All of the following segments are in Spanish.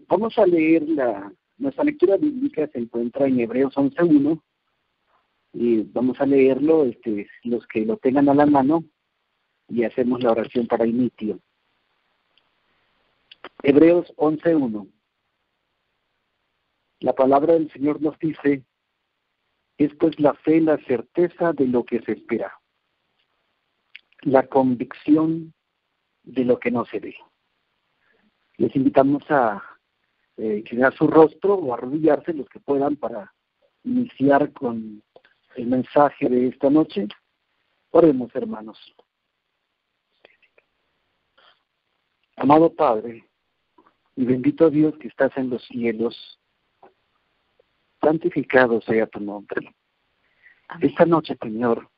Vamos a leer nuestra lectura bíblica se encuentra en Hebreos 11:1 y vamos a leerlo, los que lo tengan a la mano, y hacemos la oración para inicio. Hebreos 11:1. La palabra del Señor nos dice: es pues la fe la certeza de lo que se espera, la convicción de lo que no se ve. Les invitamos a inclinar su rostro o arrodillarse los que puedan para iniciar con el mensaje de esta noche. Oremos, hermanos. Amado Padre y bendito Dios que estás en los cielos, santificado sea tu nombre. Amén. Esta noche, Señor,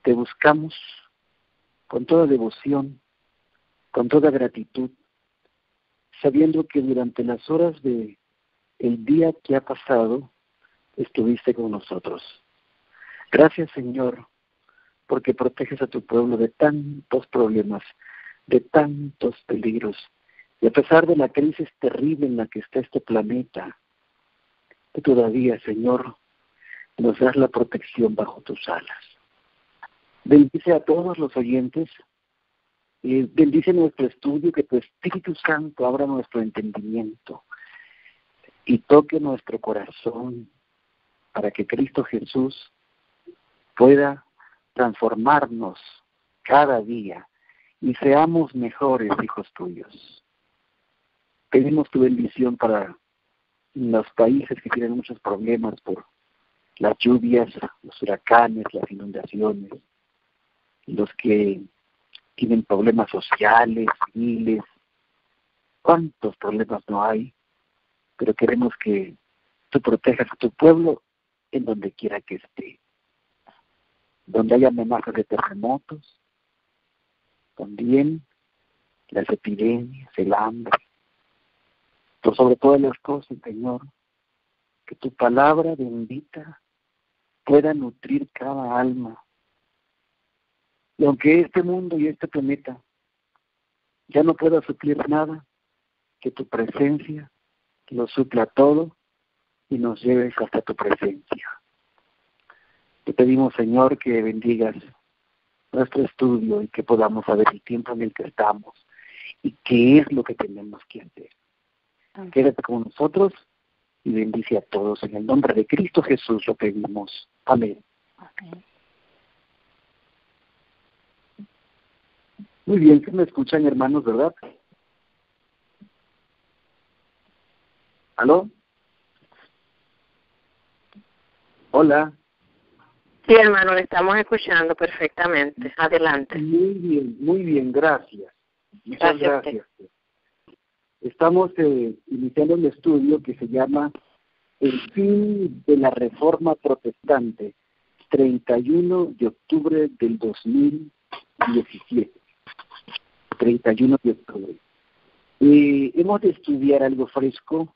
te buscamos con toda devoción, con toda gratitud, sabiendo que durante las horas del día que ha pasado, estuviste con nosotros. Gracias, Señor, porque proteges a tu pueblo de tantos problemas, de tantos peligros, y a pesar de la crisis terrible en la que está este planeta, que todavía, Señor, nos das la protección bajo tus alas. Bendice a todos los oyentes, bendice nuestro estudio, que tu Espíritu Santo abra nuestro entendimiento y toque nuestro corazón para que Cristo Jesús pueda transformarnos cada día y seamos mejores hijos tuyos. Pedimos tu bendición para los países que tienen muchos problemas por las lluvias, los huracanes, las inundaciones, los que tienen problemas sociales, civiles. ¿Cuántos problemas no hay? Pero queremos que tú protejas a tu pueblo en donde quiera que esté. Donde haya amenazas de terremotos, también las epidemias, el hambre. Pero sobre todas las cosas, Señor, que tu palabra bendita pueda nutrir cada alma. Y aunque este mundo y este planeta ya no pueda suplir nada, que tu presencia lo supla todo y nos lleves hasta tu presencia. Te pedimos, Señor, que bendigas nuestro estudio y que podamos saber el tiempo en el que estamos y qué es lo que tenemos que hacer. Amén. Quédate con nosotros y bendice a todos. En el nombre de Cristo Jesús lo pedimos. Amén. Okay. Muy bien, ¿se me escuchan, hermanos, verdad? ¿Aló? Hola. Sí, hermano, le estamos escuchando perfectamente. Adelante. Muy bien, gracias. Muchas gracias. Estamos iniciando un estudio que se llama El fin de la Reforma Protestante, 31 de octubre del 2017. 31 de octubre. Hemos de estudiar algo fresco.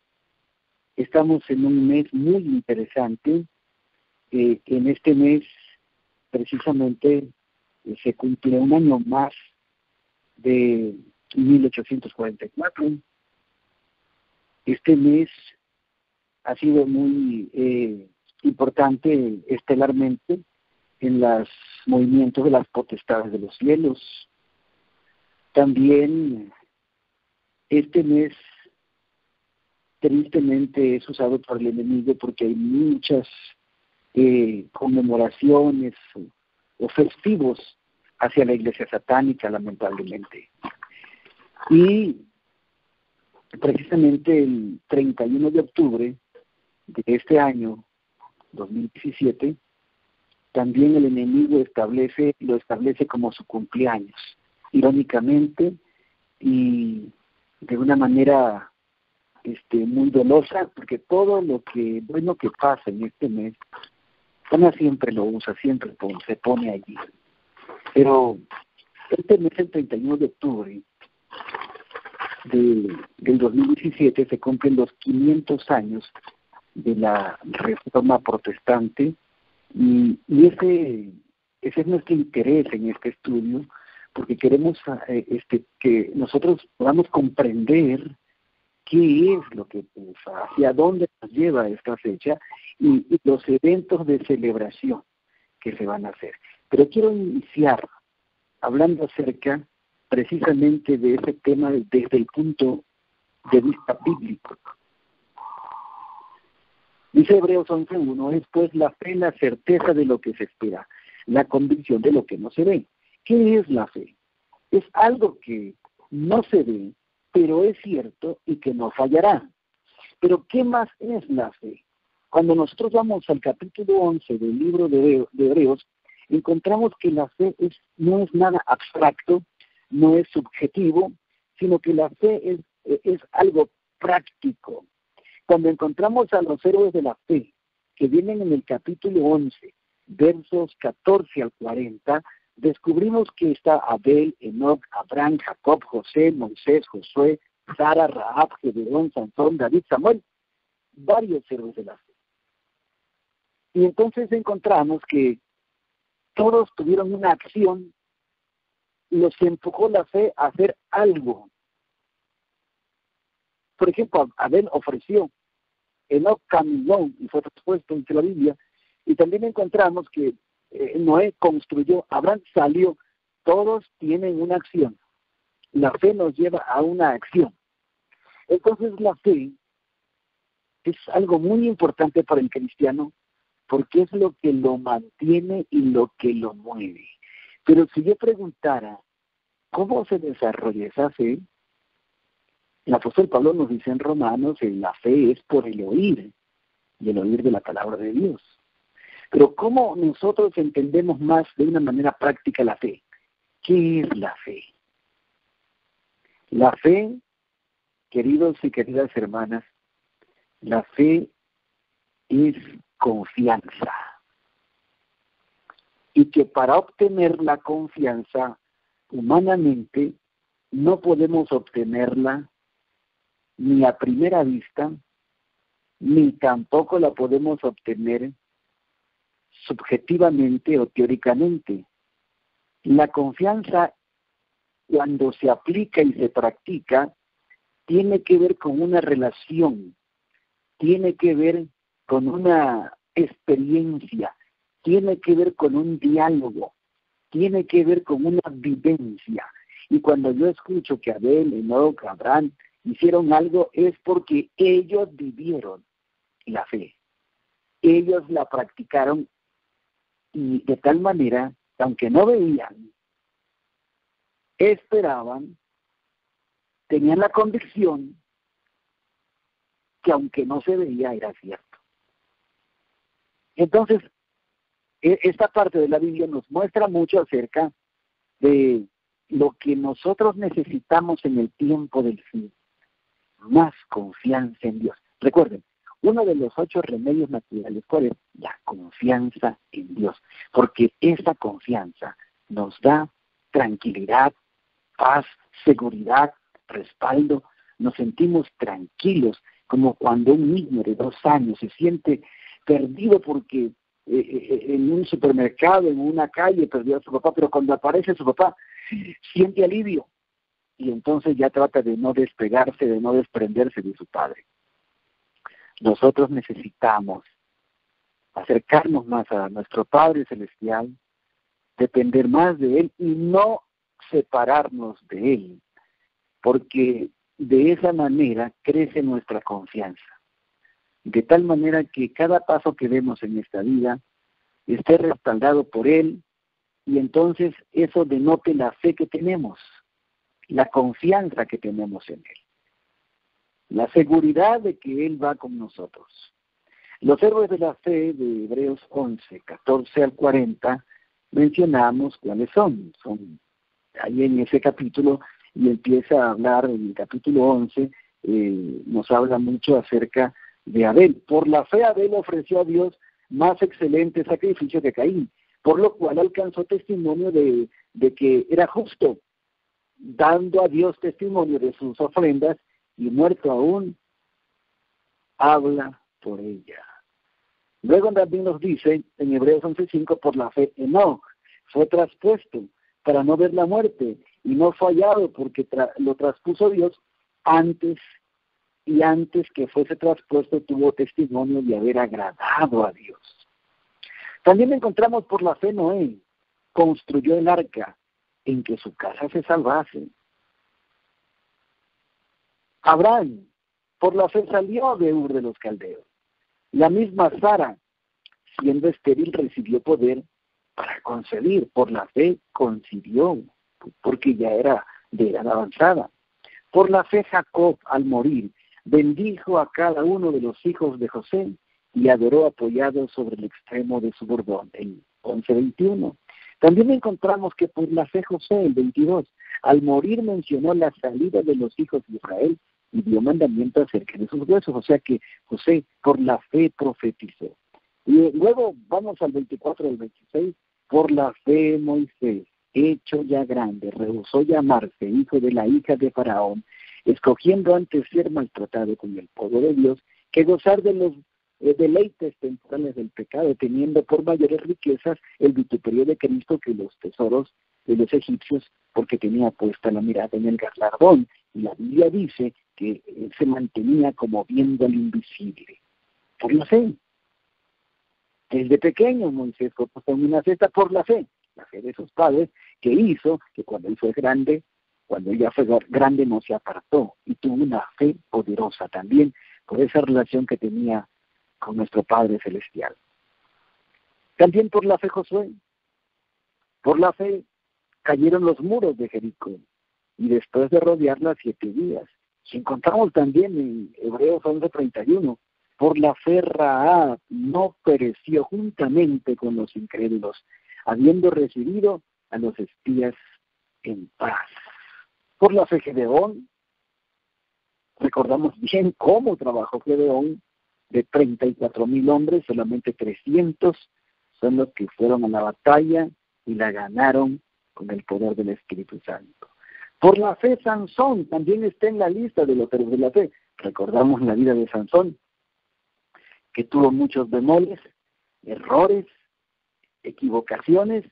Estamos en un mes muy interesante. En este mes, precisamente, se cumple un año más de 1844. Este mes ha sido muy importante estelarmente en los movimientos de las potestades de los cielos. También este mes tristemente es usado por el enemigo porque hay muchas conmemoraciones o festivos hacia la iglesia satánica, lamentablemente. Y precisamente el 31 de octubre de este año, 2017, también el enemigo lo establece como su cumpleaños, irónicamente y de una manera muy dolosa, porque todo lo que bueno que pasa en este mes, Ana siempre lo usa, siempre se pone allí. Pero este mes, el 31 de octubre del 2017, se cumplen los 500 años de la Reforma Protestante, y ese es nuestro interés en este estudio, porque queremos que nosotros podamos comprender qué es lo que piensa, hacia dónde nos lleva esta fecha y los eventos de celebración que se van a hacer. Pero quiero iniciar hablando acerca precisamente de ese tema desde el punto de vista bíblico. Dice Hebreos 11:1, es pues la fe la certeza de lo que se espera, la convicción de lo que no se ve. ¿Qué es la fe? Es algo que no se ve, pero es cierto y que no fallará. Pero ¿qué más es la fe? Cuando nosotros vamos al capítulo 11 del libro de Hebreos, encontramos que la fe no es nada abstracto, no es subjetivo, sino que la fe es algo práctico. Cuando encontramos a los héroes de la fe, que vienen en el capítulo 11, versos 14 al 40, descubrimos que está Abel, Enoc, Abraham, Jacob, José, Moisés, Josué, Sara, Rahab, Gedeón, Sansón, David, Samuel, varios héroes de la fe. Y entonces encontramos que todos tuvieron una acción y los empujó la fe a hacer algo. Por ejemplo, Abel ofreció, Enoc caminó y fue expuesto en la Biblia, y también encontramos que Noé construyó, Abraham salió, todos tienen una acción. La fe nos lleva a una acción. Entonces la fe es algo muy importante para el cristiano porque es lo que lo mantiene y lo que lo mueve. Pero si yo preguntara, ¿cómo se desarrolla esa fe? El apóstol Pablo nos dice en Romanos que la fe es por el oír, y el oír de la palabra de Dios. Pero ¿cómo nosotros entendemos más de una manera práctica la fe? ¿Qué es la fe? La fe, queridos y queridas hermanas, la fe es confianza. Y que para obtener la confianza humanamente no podemos obtenerla ni a primera vista, ni tampoco la podemos obtener subjetivamente o teóricamente. La confianza, cuando se aplica y se practica, tiene que ver con una relación, tiene que ver con una experiencia, tiene que ver con un diálogo, tiene que ver con una vivencia. Y cuando yo escucho que Abel, Enoc, Abraham hicieron algo, es porque ellos vivieron la fe. Ellos la practicaron y de tal manera, aunque no veían, esperaban, tenían la convicción que aunque no se veía era cierto. Entonces, esta parte de la Biblia nos muestra mucho acerca de lo que nosotros necesitamos en el tiempo del fin. Más confianza en Dios. Recuerden, uno de los 8 remedios naturales, ¿cuál es? La confianza en Dios. Porque esa confianza nos da tranquilidad, paz, seguridad, respaldo. Nos sentimos tranquilos, como cuando un niño de 2 años se siente perdido porque en un supermercado, en una calle, perdió a su papá, pero cuando aparece su papá, siente alivio. Y entonces ya trata de no despegarse, de no desprenderse de su padre. Nosotros necesitamos acercarnos más a nuestro Padre Celestial, depender más de Él y no separarnos de Él, porque de esa manera crece nuestra confianza. De tal manera que cada paso que demos en esta vida esté respaldado por Él y entonces eso denote la fe que tenemos, la confianza que tenemos en Él, la seguridad de que Él va con nosotros. Los héroes de la fe de Hebreos 11, 14 al 40, mencionamos cuáles son. Son ahí en ese capítulo y empieza a hablar en el capítulo 11, nos habla mucho acerca de Abel. Por la fe Abel ofreció a Dios más excelente sacrificio que Caín, por lo cual alcanzó testimonio de que era justo, dando a Dios testimonio de sus ofrendas, y muerto aún, habla por ella. Luego también nos dice en Hebreos 11:5, por la fe Enoc fue traspuesto para no ver la muerte, y no fue hallado porque lo traspuso Dios antes y antes que fuese traspuesto tuvo testimonio de haber agradado a Dios. También encontramos por la fe Noé, construyó el arca en que su casa se salvase. Abraham, por la fe salió de Ur de los Caldeos. La misma Sara, siendo estéril, recibió poder para concebir. Por la fe concibió, porque ya era de edad avanzada. Por la fe Jacob, al morir, bendijo a cada uno de los hijos de José y adoró apoyado sobre el extremo de su bordón, el 11:21. También encontramos que por la fe José, el 22, al morir mencionó la salida de los hijos de Israel y dio mandamiento acerca de sus huesos. O sea que José por la fe profetizó. Y luego vamos al 24 del 26. Por la fe Moisés, hecho ya grande, rehusó llamarse hijo de la hija de Faraón, escogiendo antes ser maltratado con el pueblo de Dios que gozar de los deleites temporales del pecado, teniendo por mayores riquezas el vituperio de Cristo que los tesoros de los egipcios, porque tenía puesta la mirada en el galardón. Y la Biblia dice que él se mantenía como viendo al invisible. Por la fe. Desde pequeño Moisés fue puesto en una cesta por la fe de sus padres, que hizo que cuando él fue grande, cuando ella fue grande no se apartó y tuvo una fe poderosa también por esa relación que tenía con nuestro Padre Celestial. También por la fe Josué, por la fe cayeron los muros de Jericó y después de rodearla 7 días. Y encontramos también en Hebreos 11:31, por la fe Rahab no pereció juntamente con los incrédulos, habiendo recibido a los espías en paz. Por la fe Gedeón, recordamos bien cómo trabajó Gedeón. De 34,000 hombres, solamente 300 son los que fueron a la batalla y la ganaron con el poder del Espíritu Santo. Por la fe Sansón también está en la lista de los héroes de la fe. Recordamos la vida de Sansón, que tuvo muchos bemoles, errores, equivocaciones,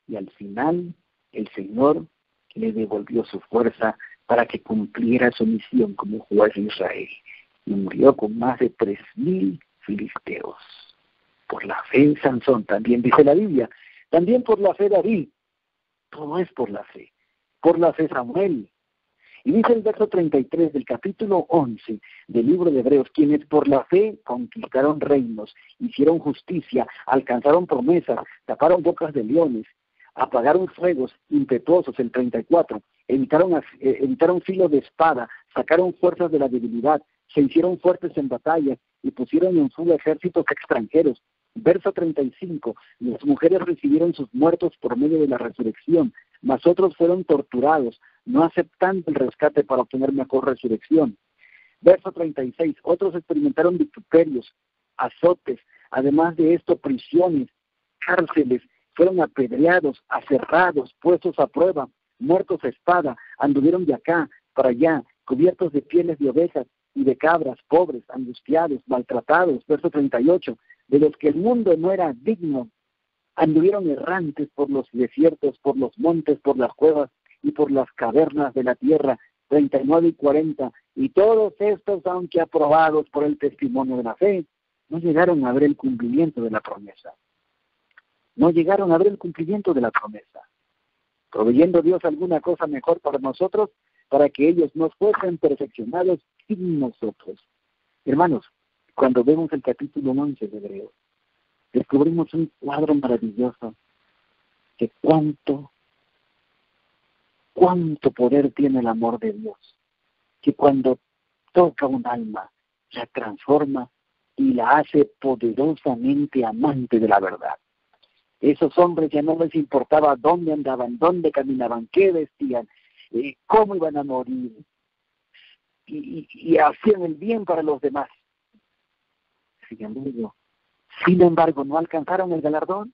y al final el Señor le devolvió su fuerza para que cumpliera su misión como juez de Israel. Y murió con más de 3,000 filisteos. Por la fe Sansón, también dice la Biblia. También por la fe David. Todo es por la fe. Por la fe Samuel. Y dice el verso 33 del capítulo 11 del libro de Hebreos, quienes por la fe conquistaron reinos, hicieron justicia, alcanzaron promesas, taparon bocas de leones, apagaron fuegos impetuosos, el 34, evitaron filo de espada, sacaron fuerzas de la debilidad, se hicieron fuertes en batalla y pusieron en fuga ejércitos extranjeros. Verso 35, las mujeres recibieron sus muertos por medio de la resurrección, mas otros fueron torturados, no aceptando el rescate para obtener mejor resurrección. Verso 36, otros experimentaron vituperios, azotes, además de esto prisiones, cárceles, fueron apedreados, aserrados, puestos a prueba, muertos a espada, anduvieron de acá para allá, cubiertos de pieles de ovejas y de cabras, pobres, angustiados, maltratados. Verso 38, de los que el mundo no era digno, anduvieron errantes por los desiertos, por los montes, por las cuevas y por las cavernas de la tierra. 39 y 40, y todos estos, aunque aprobados por el testimonio de la fe, no llegaron a ver el cumplimiento de la promesa. No llegaron a ver el cumplimiento de la promesa, proveyendo Dios alguna cosa mejor para nosotros, para que ellos no fuesen perfeccionados sin nosotros. Hermanos, cuando vemos el capítulo 11 de Hebreos, descubrimos un cuadro maravilloso de cuánto poder tiene el amor de Dios, que cuando toca un alma, la transforma y la hace poderosamente amante de la verdad. Esos hombres ya no les importaba dónde andaban, dónde caminaban, qué vestían, cómo iban a morir, y hacían el bien para los demás. Sin embargo, no alcanzaron el galardón,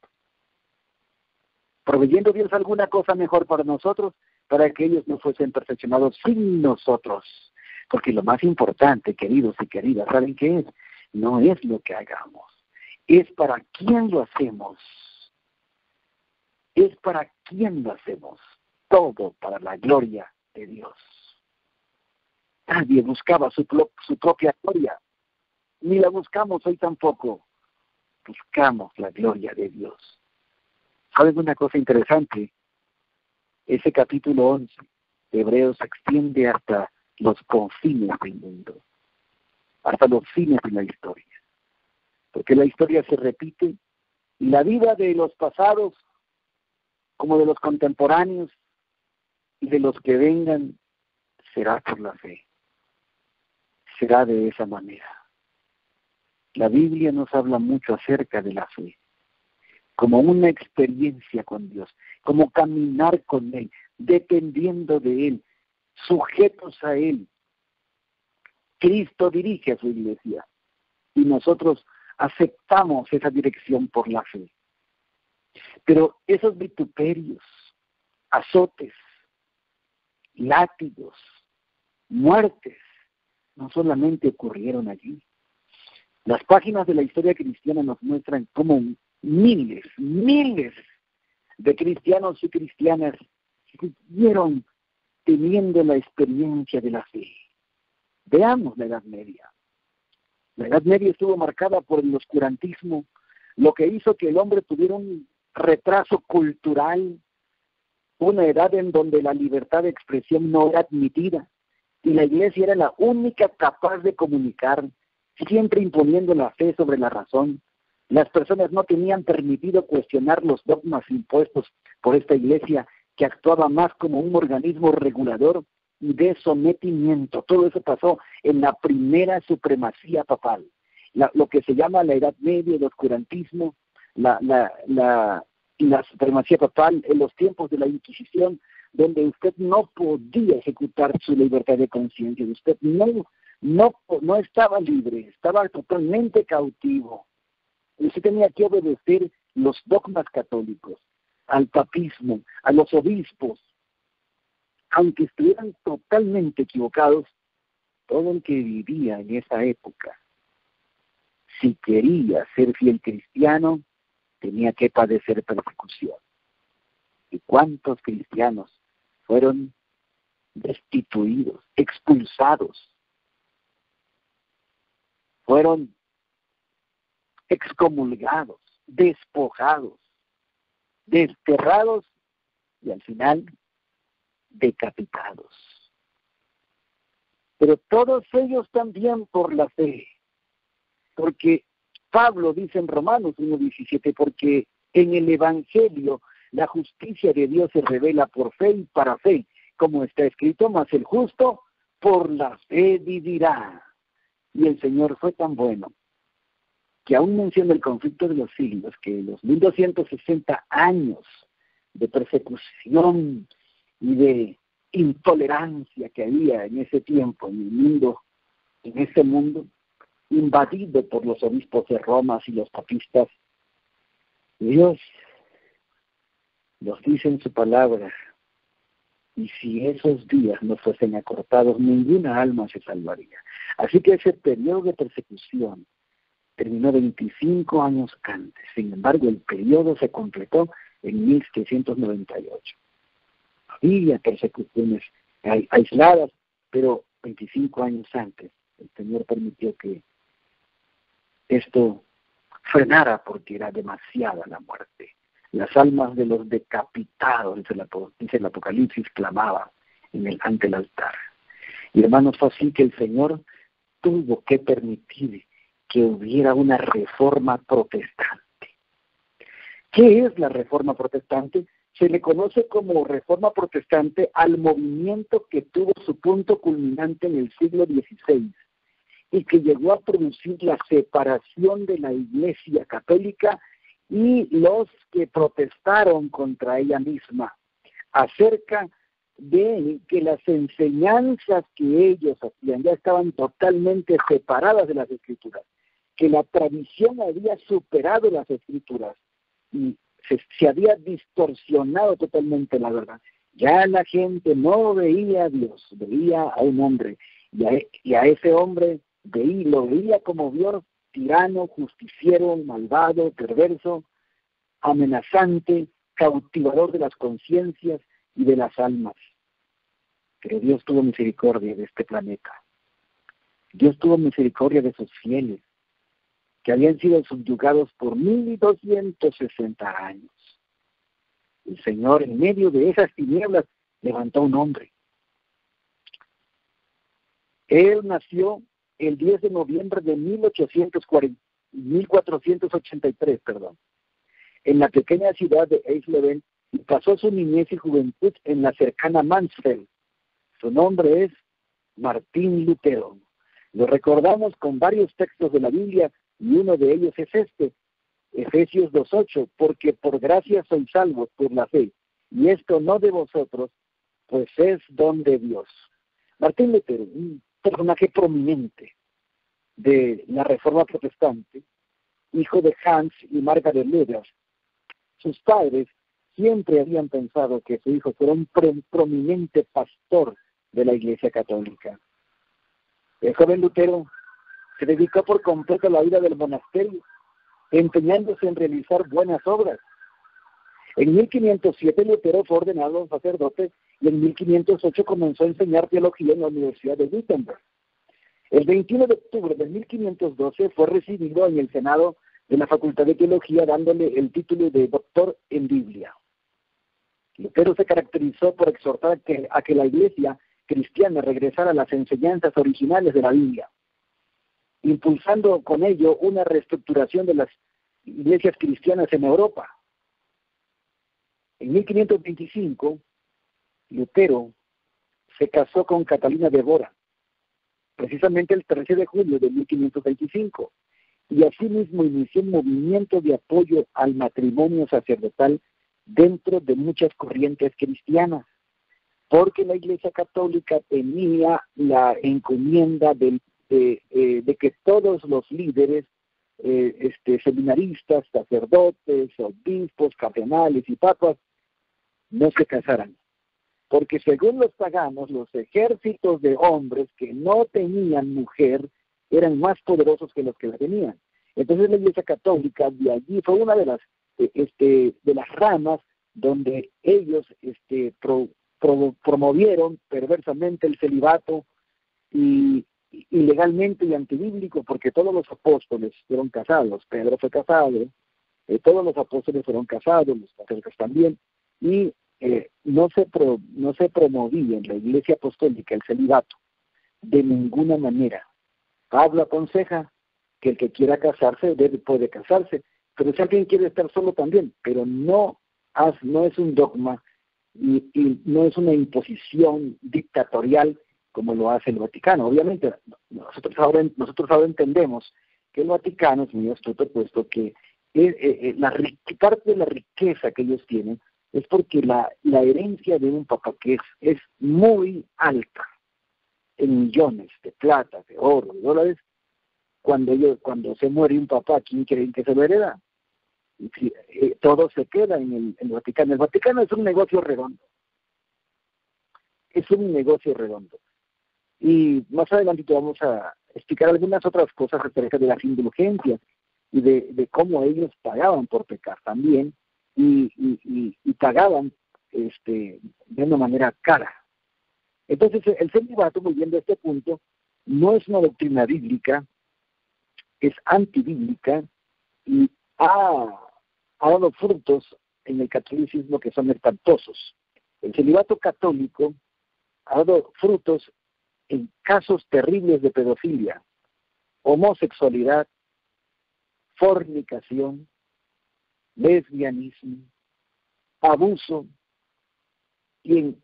proveyendo Dios alguna cosa mejor para nosotros, para que ellos no fuesen perfeccionados sin nosotros. Porque lo más importante, queridos y queridas, ¿saben qué es? No es lo que hagamos, es para quién lo hacemos. Es para quién lo hacemos, todo para la gloria de Dios. Nadie buscaba su propia gloria, ni la buscamos hoy tampoco. Buscamos la gloria de Dios. ¿Sabes una cosa interesante? Ese capítulo 11 de Hebreos se extiende hasta los confines del mundo, hasta los fines de la historia. Porque la historia se repite y la vida de los pasados, como de los contemporáneos y de los que vengan, será por la fe. Será de esa manera. La Biblia nos habla mucho acerca de la fe, como una experiencia con Dios, como caminar con Él, dependiendo de Él, sujetos a Él. Cristo dirige a su iglesia y nosotros aceptamos esa dirección por la fe. Pero esos vituperios, azotes, látigos, muertes, no solamente ocurrieron allí. Las páginas de la historia cristiana nos muestran cómo miles de cristianos y cristianas siguieron teniendo la experiencia de la fe. Veamos la Edad Media. La Edad Media estuvo marcada por el oscurantismo, lo que hizo que el hombre tuviera un retraso cultural, una edad en donde la libertad de expresión no era admitida, y la Iglesia era la única capaz de comunicar, siempre imponiendo la fe sobre la razón. Las personas no tenían permitido cuestionar los dogmas impuestos por esta Iglesia, que actuaba más como un organismo regulador y de sometimiento. Todo eso pasó en la primera supremacía papal. Lo que se llama la Edad Media, el oscurantismo, la supremacía papal en los tiempos de la Inquisición, donde usted no podía ejecutar su libertad de conciencia, usted no estaba libre, estaba totalmente cautivo. Usted tenía que obedecer los dogmas católicos, al papismo, a los obispos. Aunque estuvieran totalmente equivocados, todo el que vivía en esa época, si quería ser fiel cristiano, tenía que padecer persecución. ¿Y cuántos cristianos fueron destituidos, expulsados? Fueron excomulgados, despojados, desterrados y al final decapitados. Pero todos ellos también por la fe, porque Pablo dice en Romanos 1:17, porque en el Evangelio la justicia de Dios se revela por fe y para fe, como está escrito, mas el justo por la fe vivirá. Y el Señor fue tan bueno que aún menciona el conflicto de los siglos, que los 1260 años de persecución y de intolerancia que había en ese tiempo en el mundo, en ese mundo invadido por los obispos de Roma y los papistas, Dios nos dice en su palabra, y si esos días no fuesen acortados, ninguna alma se salvaría. Así que ese periodo de persecución terminó 25 años antes. Sin embargo, el periodo se completó en 1798. Había persecuciones aisladas, pero 25 años antes el Señor permitió que esto frenara porque era demasiada la muerte. Las almas de los decapitados, dice el Apocalipsis, clamaban ante el altar. Y hermanos, fue así que el Señor tuvo que permitir que hubiera una reforma protestante. ¿Qué es la reforma protestante? Se le conoce como reforma protestante al movimiento que tuvo su punto culminante en el siglo XVI y que llegó a producir la separación de la Iglesia católica y los que protestaron contra ella misma, acerca de que las enseñanzas que ellos hacían ya estaban totalmente separadas de las Escrituras, que la tradición había superado las Escrituras y se había distorsionado totalmente la verdad. Ya la gente no veía a Dios, veía a un hombre, y a ese hombre lo veía como Dios, tirano, justiciero, malvado, perverso, amenazante, cautivador de las conciencias y de las almas. Pero Dios tuvo misericordia de este planeta. Dios tuvo misericordia de sus fieles, que habían sido subyugados por 1260 años. El Señor, en medio de esas tinieblas, levantó un hombre. Él nació el 10 de noviembre de 1483, en la pequeña ciudad de Eisleben, y pasó su niñez y juventud en la cercana Mansfeld. Su nombre es Martín Lutero. Lo recordamos con varios textos de la Biblia, y uno de ellos es este, Efesios 2:8, porque por gracia sois salvos por la fe, y esto no de vosotros, pues es don de Dios. Martín Lutero, un personaje prominente de la Reforma Protestante, hijo de Hans y Margaret Luther. Sus padres siempre habían pensado que su hijo fuera un prominente pastor de la Iglesia Católica. El joven Lutero se dedicó por completo a la vida del monasterio, empeñándose en realizar buenas obras. En 1507 Lutero fue ordenado sacerdote y en 1508 comenzó a enseñar teología en la Universidad de Wittenberg. El 21 de octubre de 1512 fue recibido en el Senado de la Facultad de Teología, dándole el título de doctor en Biblia. Lutero se caracterizó por exhortar a que la Iglesia cristiana regresara a las enseñanzas originales de la Biblia, impulsando con ello una reestructuración de las iglesias cristianas en Europa. En 1525, Lutero se casó con Catalina de Bora, precisamente el 13 de julio de 1525, y asimismo inició un movimiento de apoyo al matrimonio sacerdotal dentro de muchas corrientes cristianas, porque la Iglesia Católica tenía la encomienda de que todos los líderes, seminaristas, sacerdotes, obispos, cardenales y papas, no se casaran. Porque según los paganos, los ejércitos de hombres que no tenían mujer eran más poderosos que los que la tenían. Entonces la Iglesia Católica de allí fue una de las ramas donde ellos promovieron perversamente el celibato y ilegalmente y antibíblico, porque todos los apóstoles fueron casados. Pedro fue casado, todos los apóstoles fueron casados, los católicos también, y no se promovía en la Iglesia Apostólica el celibato de ninguna manera. Pablo aconseja que el que quiera casarse puede casarse, pero si alguien quiere estar solo también, pero no es un dogma y no es una imposición dictatorial como lo hace el Vaticano. Obviamente, nosotros ahora entendemos que el Vaticano es muy astuto, puesto que parte de la riqueza que ellos tienen es porque la herencia de un papa que es muy alta, en millones de plata, de oro, de dólares. Cuando se muere un papá, ¿quién creen que se lo hereda? Todo se queda en el Vaticano. El Vaticano es un negocio redondo. Es un negocio redondo. Y más adelante vamos a explicar algunas otras cosas acerca de las indulgencias y de cómo ellos pagaban por pecar también y pagaban de una manera cara. Entonces, el celibato, volviendo a este punto, no es una doctrina bíblica, es antibíblica y ha dado frutos en el catolicismo que son espantosos. El celibato católico ha dado frutos en casos terribles de pedofilia, homosexualidad, fornicación, lesbianismo, abuso y en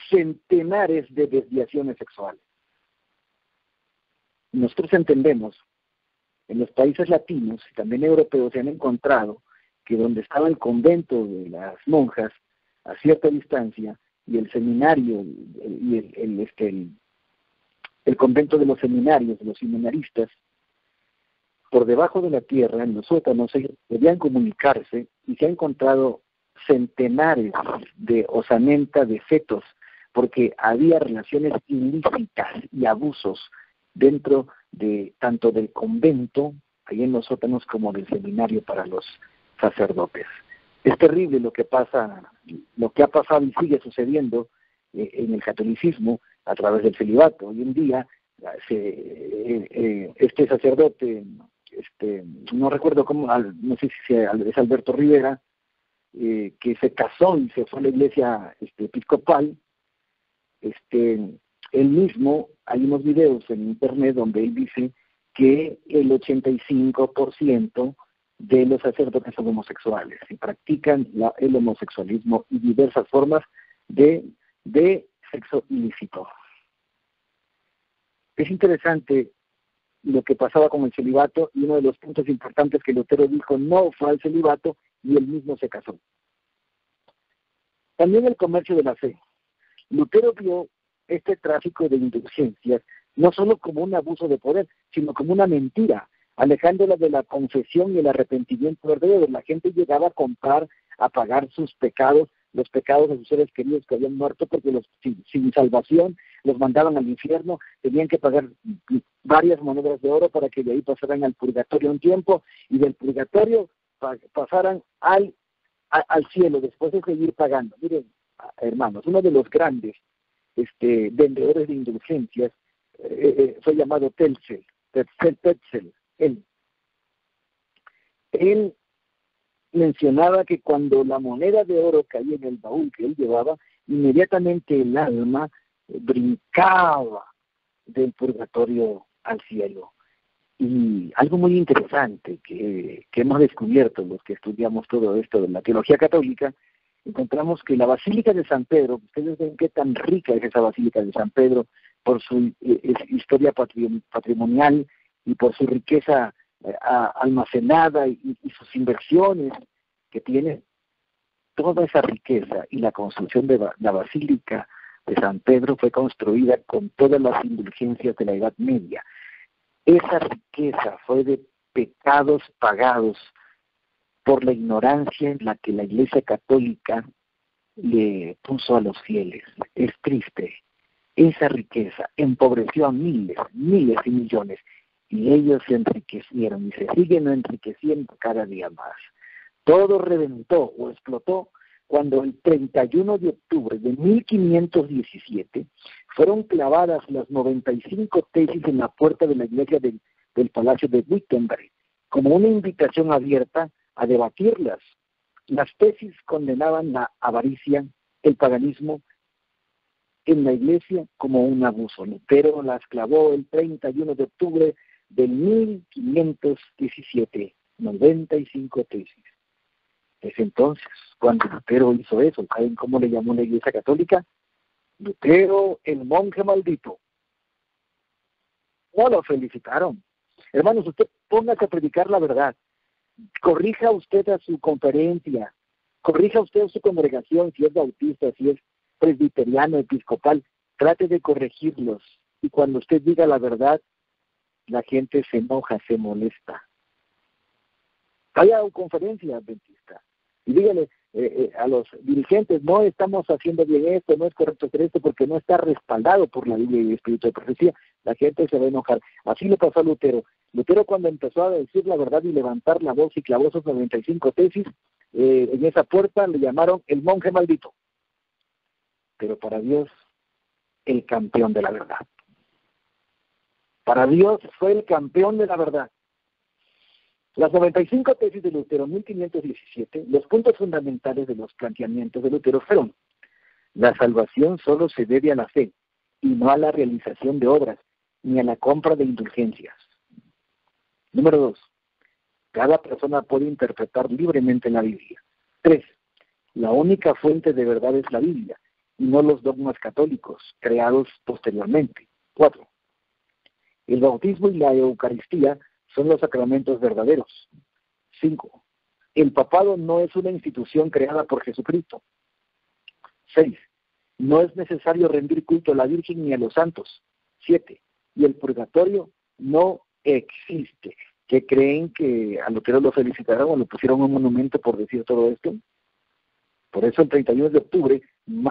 centenares de desviaciones sexuales. Nosotros entendemos, en los países latinos y también europeos se han encontrado que donde estaba el convento de las monjas a cierta distancia y el seminario y el convento de los seminarios, de los seminaristas, por debajo de la tierra, en los sótanos, debían comunicarse y se han encontrado centenares de osamenta de fetos, porque había relaciones ilícitas y abusos dentro de tanto del convento, ahí en los sótanos, como del seminario para los sacerdotes. Es terrible lo que ha pasado y sigue sucediendo en el catolicismo a través del celibato. Hoy en día, este sacerdote, no recuerdo cómo, no sé si es Alberto Rivera, que se casó y se fue a la iglesia episcopal, él mismo, hay unos videos en internet donde él dice que el 85% de los sacerdotes son homosexuales y practican el homosexualismo y diversas formas de sexo ilícito. Es interesante lo que pasaba con el celibato, y uno de los puntos importantes que Lutero dijo no fue al celibato, y él mismo se casó. También el comercio de la fe. Lutero vio este tráfico de indulgencias no solo como un abuso de poder, sino como una mentira, alejándola de la confesión y el arrepentimiento verdadero. La gente llegaba a comprar, a pagar sus pecados, los pecados de sus seres queridos que habían muerto, porque sin salvación los mandaban al infierno, tenían que pagar varias monedas de oro para que de ahí pasaran al purgatorio un tiempo, y del purgatorio pasaran al cielo, después de seguir pagando. Miren, hermanos, uno de los grandes vendedores de indulgencias fue llamado Tetzel. Él mencionaba que cuando la moneda de oro caía en el baúl que él llevaba, inmediatamente el alma brincaba del purgatorio al cielo. Y algo muy interesante que hemos descubierto los que estudiamos todo esto de la teología católica, encontramos que la Basílica de San Pedro, ustedes ven qué tan rica es esa Basílica de San Pedro por su historia patrimonial y por su riqueza almacenada y sus inversiones que tiene. Toda esa riqueza y la construcción de la Basílica de San Pedro fue construida con todas las indulgencias de la Edad Media. Esa riqueza fue de pecados pagados por la ignorancia en la que la Iglesia Católica le puso a los fieles. Es triste. Esa riqueza empobreció a miles y millones, y ellos se enriquecieron y se siguen enriqueciendo cada día más. Todo reventó o explotó cuando el 31 de octubre de 1517 fueron clavadas las 95 tesis en la puerta de la iglesia del Palacio de Wittenberg, como una invitación abierta a debatirlas. Las tesis condenaban la avaricia, el paganismo en la iglesia como un abuso. Lutero las clavó el 31 de octubre del 1517, 95 tesis. Es entonces cuando Lutero hizo eso. ¿Saben cómo le llamó la Iglesia Católica? Lutero, el monje maldito. No lo felicitaron. Hermanos, usted póngase a predicar la verdad. Corrija usted a su conferencia. Corrija usted a su congregación, si es bautista, si es presbiteriano, episcopal. Trate de corregirlos. Y cuando usted diga la verdad, la gente se enoja, se molesta. Vaya a una conferencia adventista y dígale a los dirigentes, no estamos haciendo bien esto, no es correcto hacer esto porque no está respaldado por la Biblia y el Espíritu de Profecía. La gente se va a enojar. Así le pasó a Lutero. Lutero, cuando empezó a decir la verdad y levantar la voz y clavó sus 95 tesis, en esa puerta le llamaron el monje maldito. Pero para Dios, el campeón de la verdad. Para Dios fue el campeón de la verdad. Las 95 tesis de Lutero, 1517, los puntos fundamentales de los planteamientos de Lutero fueron: la salvación solo se debe a la fe y no a la realización de obras, ni a la compra de indulgencias. Número 2, cada persona puede interpretar libremente la Biblia. 3, la única fuente de verdad es la Biblia y no los dogmas católicos creados posteriormente. 4, el bautismo y la Eucaristía son los sacramentos verdaderos. 5, el papado no es una institución creada por Jesucristo. 6, no es necesario rendir culto a la Virgen ni a los santos. 7, y el purgatorio no existe. ¿Que creen que a Lutero lo felicitaron o le pusieron un monumento por decir todo esto? Por eso el 31 de octubre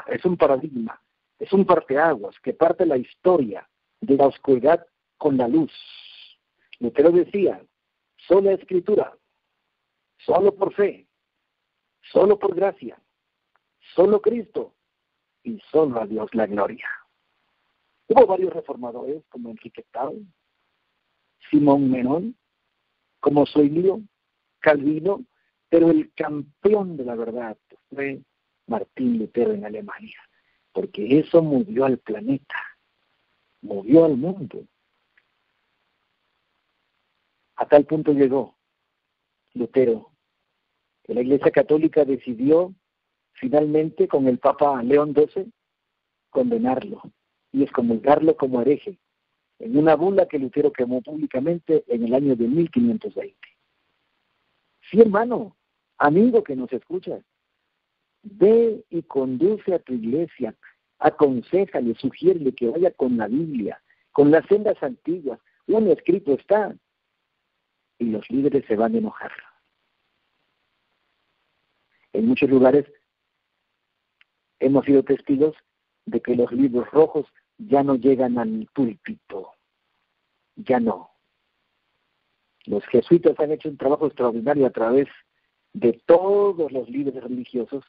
es un paradigma, es un parteaguas que parte la historia de la oscuridad con la luz. Lutero decía, sola escritura, solo por fe, solo por gracia, solo Cristo, y solo a Dios la gloria. Hubo varios reformadores como Enrique Tao, Simón Menón, como Zoilio, Calvino, pero el campeón de la verdad fue Martín Lutero en Alemania, porque eso movió al planeta, movió al mundo. A tal punto llegó Lutero que la Iglesia Católica decidió finalmente con el Papa León XII condenarlo y excomulgarlo como hereje en una bula que Lutero quemó públicamente en el año de 1520. Sí, hermano, amigo que nos escucha, ve y conduce a tu iglesia, aconséjale, sugiérele que vaya con la Biblia, con las sendas antiguas, un escrito está, y los líderes se van a enojar. En muchos lugares hemos sido testigos de que los libros rojos ya no llegan al púlpito, ya no. Los jesuitas han hecho un trabajo extraordinario a través de todos los líderes religiosos,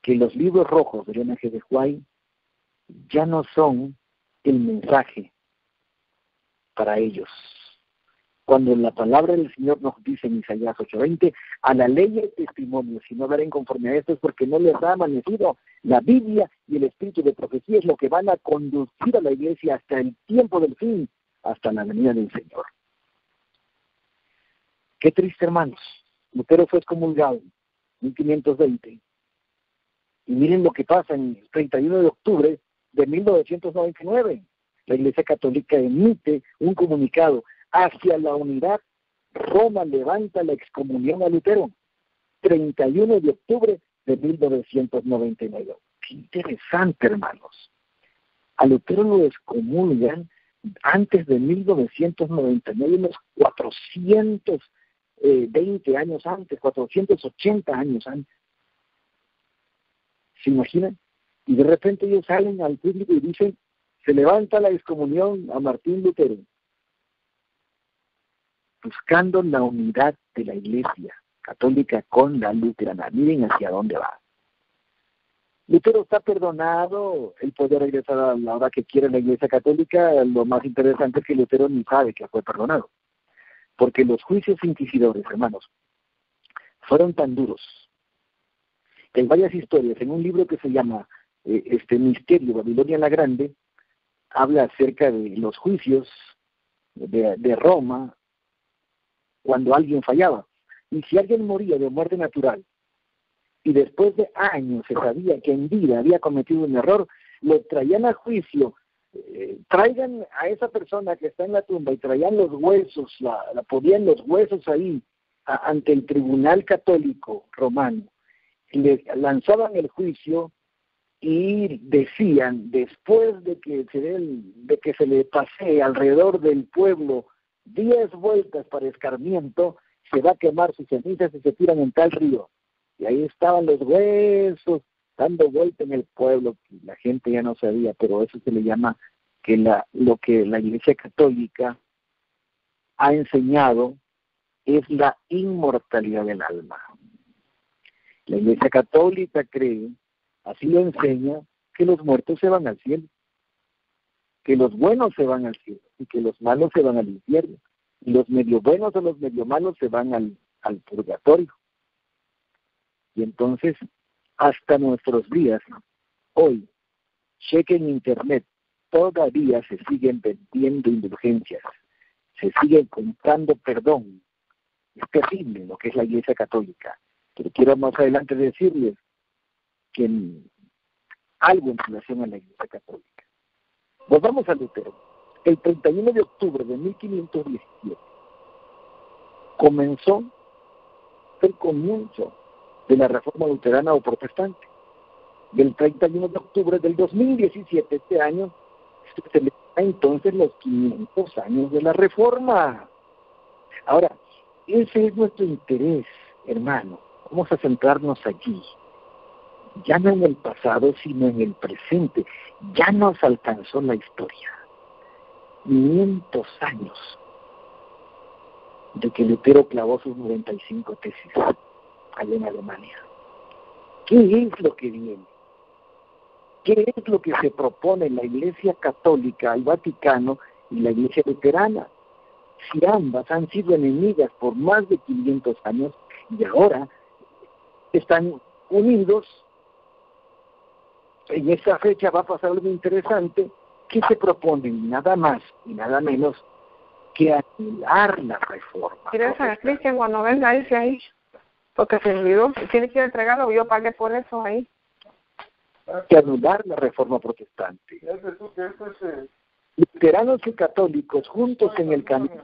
que los libros rojos del linaje de Huay ya no son el mensaje para ellos. Cuando la palabra del Señor nos dice en Isaías 8:20, a la ley y el testimonio, si no darán conforme a esto es porque no les ha amanecido. La Biblia y el espíritu de profecía es lo que van a conducir a la iglesia hasta el tiempo del fin, hasta la venida del Señor. Qué triste, hermanos. Lutero fue excomulgado en 1520. Y miren lo que pasa en el 31 de octubre de 1999. La Iglesia Católica emite un comunicado hacia la unidad. Roma levanta la excomunión a Lutero. 31 de octubre de 1999. Qué interesante, hermanos. A Lutero lo excomulgan antes de 1999, unos 420 años antes, 480 años antes. ¿Se imaginan? Y de repente ellos salen al público y dicen, se levanta la excomunión a Martín Lutero, buscando la unidad de la Iglesia Católica con la luterana. Miren hacia dónde va. Lutero está perdonado, él puede regresar a la hora que quiera en la Iglesia Católica. Lo más interesante es que Lutero ni sabe que fue perdonado, porque los juicios inquisidores, hermanos, fueron tan duros. En varias historias, en un libro que se llama Misterio, Babilonia la Grande, habla acerca de los juicios de Roma cuando alguien fallaba. Y si alguien moría de muerte natural, y después de años se sabía que en vida había cometido un error, lo traían a juicio, traigan a esa persona que está en la tumba y traían los huesos, ponían los huesos ahí ante el tribunal católico romano, y le lanzaban el juicio y decían, después de que se le pasee alrededor del pueblo 10 vueltas para escarmiento, se va a quemar sus cenizas y se tiran en tal río. Y ahí estaban los huesos dando vuelta en el pueblo. La gente ya no sabía, pero eso se le llama que lo que la Iglesia Católica ha enseñado es la inmortalidad del alma. La Iglesia Católica cree, así lo enseña, que los muertos se van al cielo, que los buenos se van al cielo y que los malos se van al infierno, y los medio buenos o los medio malos se van al purgatorio. Y entonces, hasta nuestros días, hoy, chequen internet, todavía se siguen vendiendo indulgencias, se sigue comprando perdón. Es terrible lo que es la Iglesia Católica. Pero quiero más adelante decirles que algo en relación a la Iglesia Católica. Volvamos a Lutero. El 31 de octubre de 1517 comenzó el comienzo de la Reforma Luterana o Protestante. Y el 31 de octubre del 2017, este año, se celebra entonces los 500 años de la Reforma. Ahora, ese es nuestro interés, hermano. Vamos a centrarnos allí. Ya no en el pasado, sino en el presente. Ya nos alcanzó la historia. 500 años de que Lutero clavó sus 95 tesis allá en Alemania. ¿Qué es lo que viene? ¿Qué es lo que se propone en la Iglesia Católica, el Vaticano y la Iglesia Luterana? Si ambas han sido enemigas por más de 500 años y ahora están unidos, en esa fecha va a pasar algo interesante. ¿Qué se proponen? Nada más y nada menos que anular la reforma. ¿Quieres saber, Cristian, cuando venga ese ahí? Porque se olvidó, tiene que entregarlo, yo pagué por eso ahí. Que anular la reforma protestante. Luteranos y católicos juntos en el camino.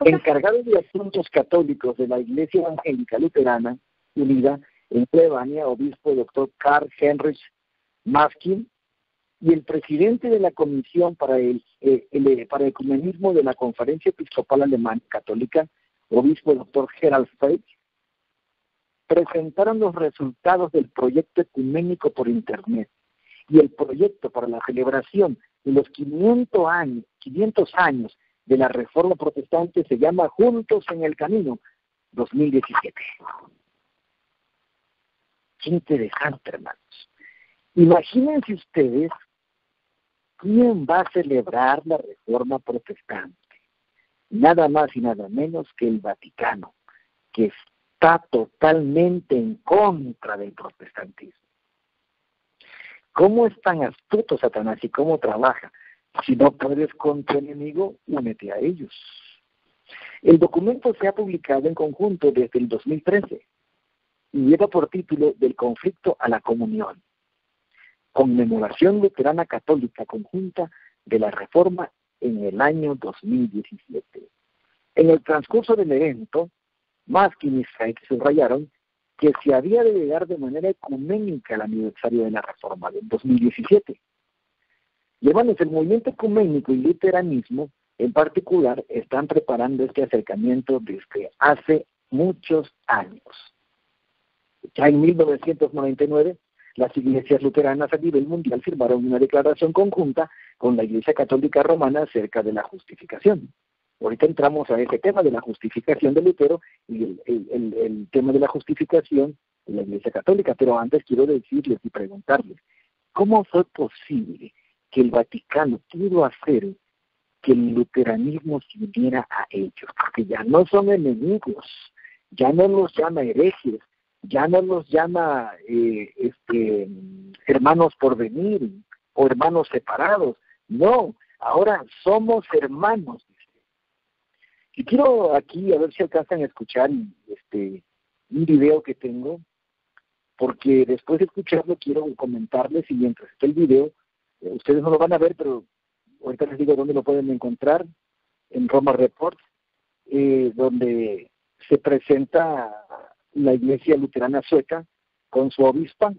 Encargados de asuntos católicos de la Iglesia Evangélica Luterana Unida en Alemania, obispo Dr. Karl Heinrich Maskin, y el presidente de la Comisión para el Ecumenismo de la Conferencia Episcopal Alemana Católica, obispo Dr. Gerald Feig, presentaron los resultados del proyecto ecuménico por Internet y el proyecto para la celebración de los 500 años de la Reforma Protestante se llama Juntos en el Camino 2017. Qué interesante, hermanos. Imagínense ustedes quién va a celebrar la Reforma Protestante. Nada más y nada menos que el Vaticano, que está totalmente en contra del protestantismo. ¿Cómo es tan astuto Satanás y cómo trabaja? Si no puedes con tu enemigo, únete a ellos. El documento se ha publicado en conjunto desde el 2013 y lleva por título Del conflicto a la comunión. Conmemoración luterana católica conjunta de la Reforma en el año 2017. En el transcurso del evento, Maskin y Feig subrayaron que se había de llegar de manera ecuménica al aniversario de la Reforma del 2017. Y hermanos, el movimiento ecuménico y luteranismo en particular están preparando este acercamiento desde hace muchos años. Ya en 1999, las iglesias luteranas a nivel mundial firmaron una declaración conjunta con la Iglesia Católica Romana acerca de la justificación. Ahorita entramos a ese tema de la justificación de Lutero y el tema de la justificación de la Iglesia Católica, pero antes quiero decirles y preguntarles, ¿cómo fue posible que el Vaticano pudo hacer que el luteranismo se uniera a ellos? Porque ya no son enemigos, ya no los llama herejes, ya no los llama hermanos por venir o hermanos separados, no, ahora somos hermanos. Y quiero aquí, a ver si alcanzan a escuchar un video que tengo, porque después de escucharlo quiero comentarles, y mientras esté el video, ustedes no lo van a ver, pero ahorita les digo dónde lo pueden encontrar, en Roma Report, donde se presenta la Iglesia Luterana Sueca con su obispa,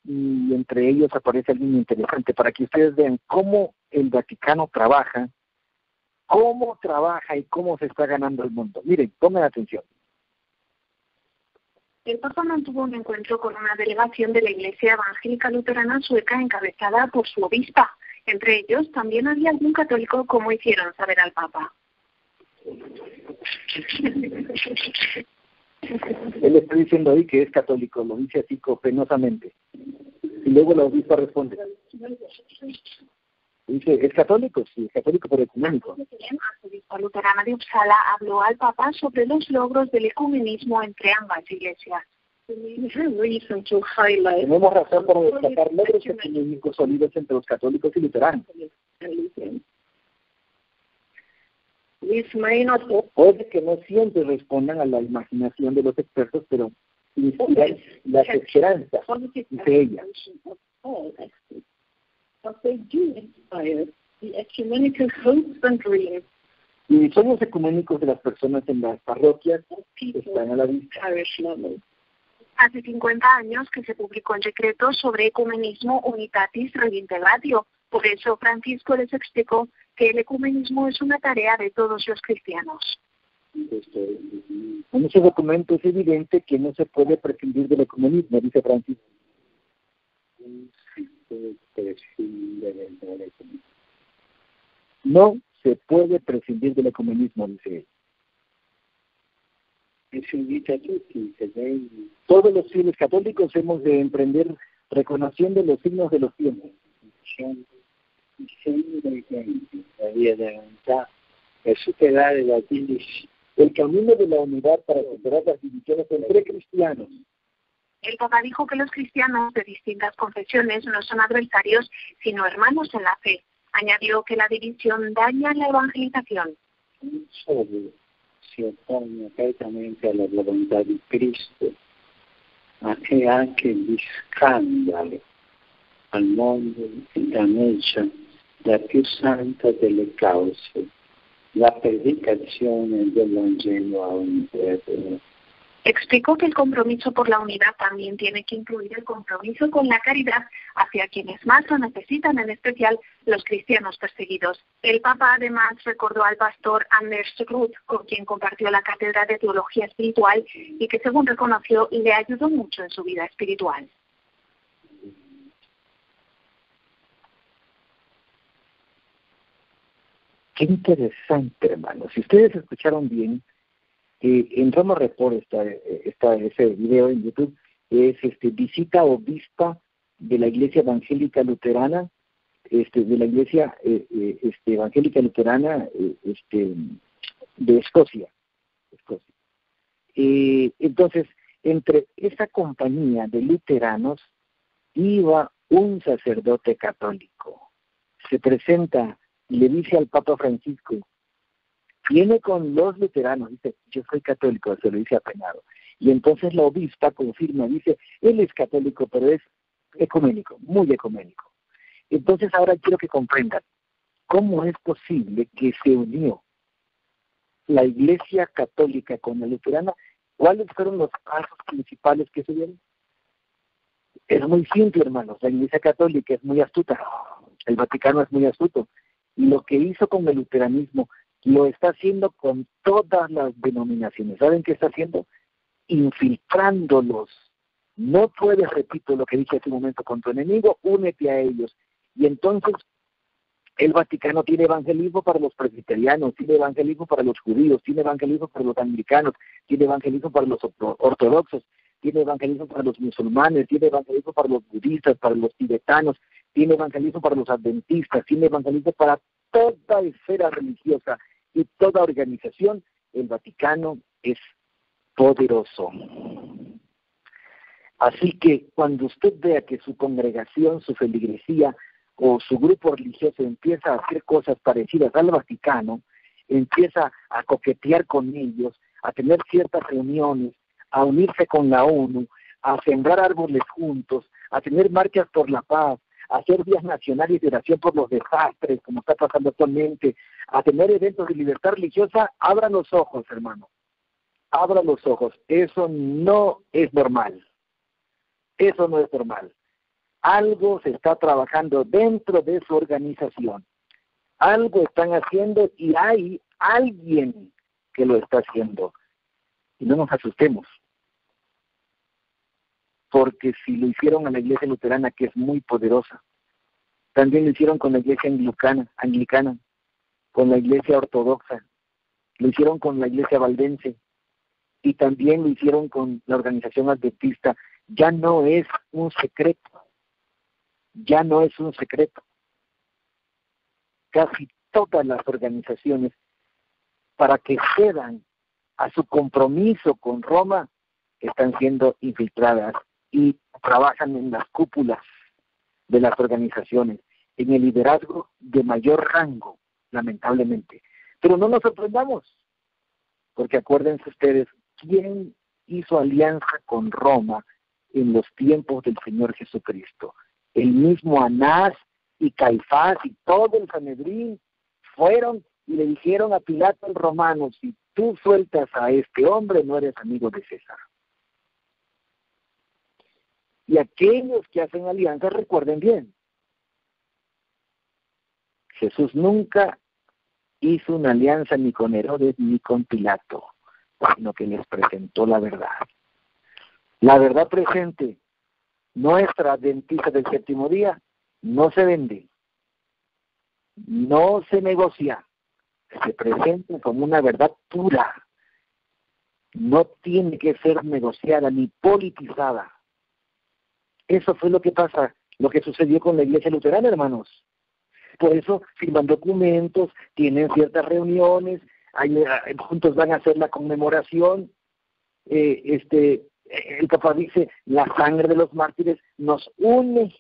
y entre ellos aparece alguien interesante, para que ustedes vean cómo el Vaticano trabaja y cómo se está ganando el mundo. Miren, pongan atención. El Papa mantuvo un encuentro con una delegación de la Iglesia Evangélica Luterana Sueca encabezada por su obispa. Entre ellos también había algún católico, como hicieron saber al Papa. Él está diciendo ahí que es católico, lo dice así penosamente. Y luego la obispa responde. Dice, ¿es católico? Sí, es católico pero ecuménico. La obispa luterana de Uppsala habló al Papa sobre los logros del ecumenismo entre ambas iglesias. Tenemos razón por destacar logros ecuménicos sólidos entre los católicos y luteranos. Puede que no siempre respondan a la imaginación de los expertos, pero inspiran las esperanzas, dice ella. But they do inspire the ecumenical hopes and dreams. Y son los ecuménicos de las personas en las parroquias que están a la vista. Hace 50 años que se publicó el decreto sobre ecumenismo Unitatis Redintegratio. Por eso Francisco les explicó que el ecumenismo es una tarea de todos los cristianos. En ese documento es evidente que no se puede prescindir del ecumenismo, dice Francisco. No se puede prescindir del ecumenismo, dice él. Todos los fieles católicos hemos de emprender reconociendo los signos de los tiempos. La vía de la unidad es superar el camino de la unidad para superar las divisiones entre cristianos. El Papa dijo que los cristianos de distintas confesiones no son adversarios, sino hermanos en la fe. Añadió que la división daña la evangelización. Non solo si oppone apertamente alla volontà di Cristo, ma è anche di scandalo al mondo e danneggia la più santa delle cause, la predicazione del Vangelo a ogni creatura. Explicó que el compromiso por la unidad también tiene que incluir el compromiso con la caridad hacia quienes más lo necesitan, en especial los cristianos perseguidos. El Papa además recordó al pastor Anders Ruth, con quien compartió la cátedra de Teología Espiritual y que, según reconoció, le ayudó mucho en su vida espiritual. Qué interesante, hermano. Si ustedes escucharon bien, en Roma Report está ese video en YouTube, es visita obispa de la Iglesia Evangélica Luterana, de la Iglesia Evangélica Luterana de Escocia. Entonces, entre esa compañía de luteranos iba un sacerdote católico. Se presenta y le dice al Papa Francisco, viene con los luteranos, dice, yo soy católico, se lo dice apañado. Y entonces la obispa confirma, dice, él es católico, pero es ecuménico, muy ecuménico. Entonces ahora quiero que comprendan, ¿cómo es posible que se unió la Iglesia Católica con la luterana? ¿Cuáles fueron los pasos principales que se dieron? Es muy simple, hermanos, la Iglesia Católica es muy astuta, el Vaticano es muy astuto, y lo que hizo con el luteranismo, lo está haciendo con todas las denominaciones. ¿Saben qué está haciendo? Infiltrándolos. No puedes, repito lo que dije hace un momento, con tu enemigo, únete a ellos. Y entonces el Vaticano tiene evangelismo para los presbiterianos, tiene evangelismo para los judíos, tiene evangelismo para los anglicanos, tiene evangelismo para los ortodoxos, tiene evangelismo para los musulmanes, tiene evangelismo para los budistas, para los tibetanos, tiene evangelismo para los adventistas, tiene evangelismo para toda esfera religiosa y toda organización. El Vaticano es poderoso. Así que cuando usted vea que su congregación, su feligresía o su grupo religioso empieza a hacer cosas parecidas al Vaticano, empieza a coquetear con ellos, a tener ciertas reuniones, a unirse con la ONU, a sembrar árboles juntos, a tener marchas por la paz, a hacer días nacionales de oración por los desastres, como está pasando actualmente, a tener eventos de libertad religiosa, abran los ojos, hermano. Abran los ojos. Eso no es normal. Eso no es normal. Algo se está trabajando dentro de su organización. Algo están haciendo y hay alguien que lo está haciendo. Y no nos asustemos. Porque si lo hicieron a la iglesia luterana, que es muy poderosa, también lo hicieron con la iglesia anglicana, con la iglesia ortodoxa, lo hicieron con la iglesia valdense, y también lo hicieron con la organización adventista. Ya no es un secreto, ya no es un secreto. Casi todas las organizaciones, para que cedan a su compromiso con Roma, están siendo infiltradas y trabajan en las cúpulas de las organizaciones, en el liderazgo de mayor rango, lamentablemente. Pero no nos sorprendamos, porque acuérdense ustedes, ¿quién hizo alianza con Roma en los tiempos del Señor Jesucristo? El mismo Anás y Caifás y todo el Sanedrín fueron y le dijeron a Pilato el romano, si tú sueltas a este hombre, no eres amigo de César. Y aquellos que hacen alianza, recuerden bien, Jesús nunca hizo una alianza ni con Herodes ni con Pilato, sino que les presentó la verdad. La verdad presente, nuestra adventista del séptimo día, no se vende, no se negocia, se presenta como una verdad pura. no tiene que ser negociada ni politizada. Eso fue lo que pasa, lo que sucedió con la Iglesia luterana, hermanos. Por eso firman documentos, tienen ciertas reuniones, juntos van a hacer la conmemoración. El Papa dice, la sangre de los mártires nos une,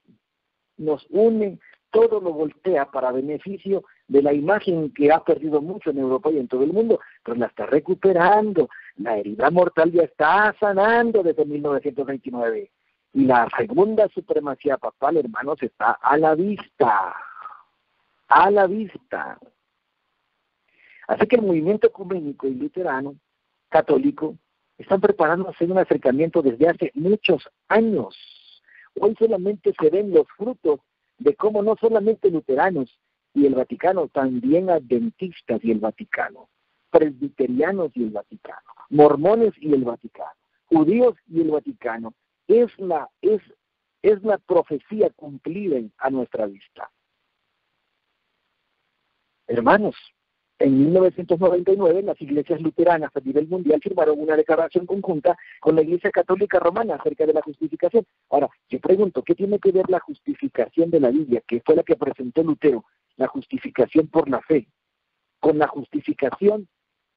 todo lo voltea para beneficio de la imagen que ha perdido mucho en Europa y en todo el mundo, pero la está recuperando. La herida mortal ya está sanando desde 1929. Y la segunda supremacía papal, hermanos, está a la vista. A la vista. Así que el movimiento ecuménico y luterano, católico, están preparándose un acercamiento desde hace muchos años. Hoy solamente se ven los frutos de cómo no solamente luteranos y el Vaticano, también adventistas y el Vaticano, presbiterianos y el Vaticano, mormones y el Vaticano, judíos y el Vaticano, es la profecía cumplida a nuestra vista. Hermanos, en 1999 las iglesias luteranas a nivel mundial firmaron una declaración conjunta con la Iglesia Católica Romana acerca de la justificación. Ahora, yo pregunto, ¿qué tiene que ver la justificación de la Biblia, que fue la que presentó Lutero, la justificación por la fe, con la justificación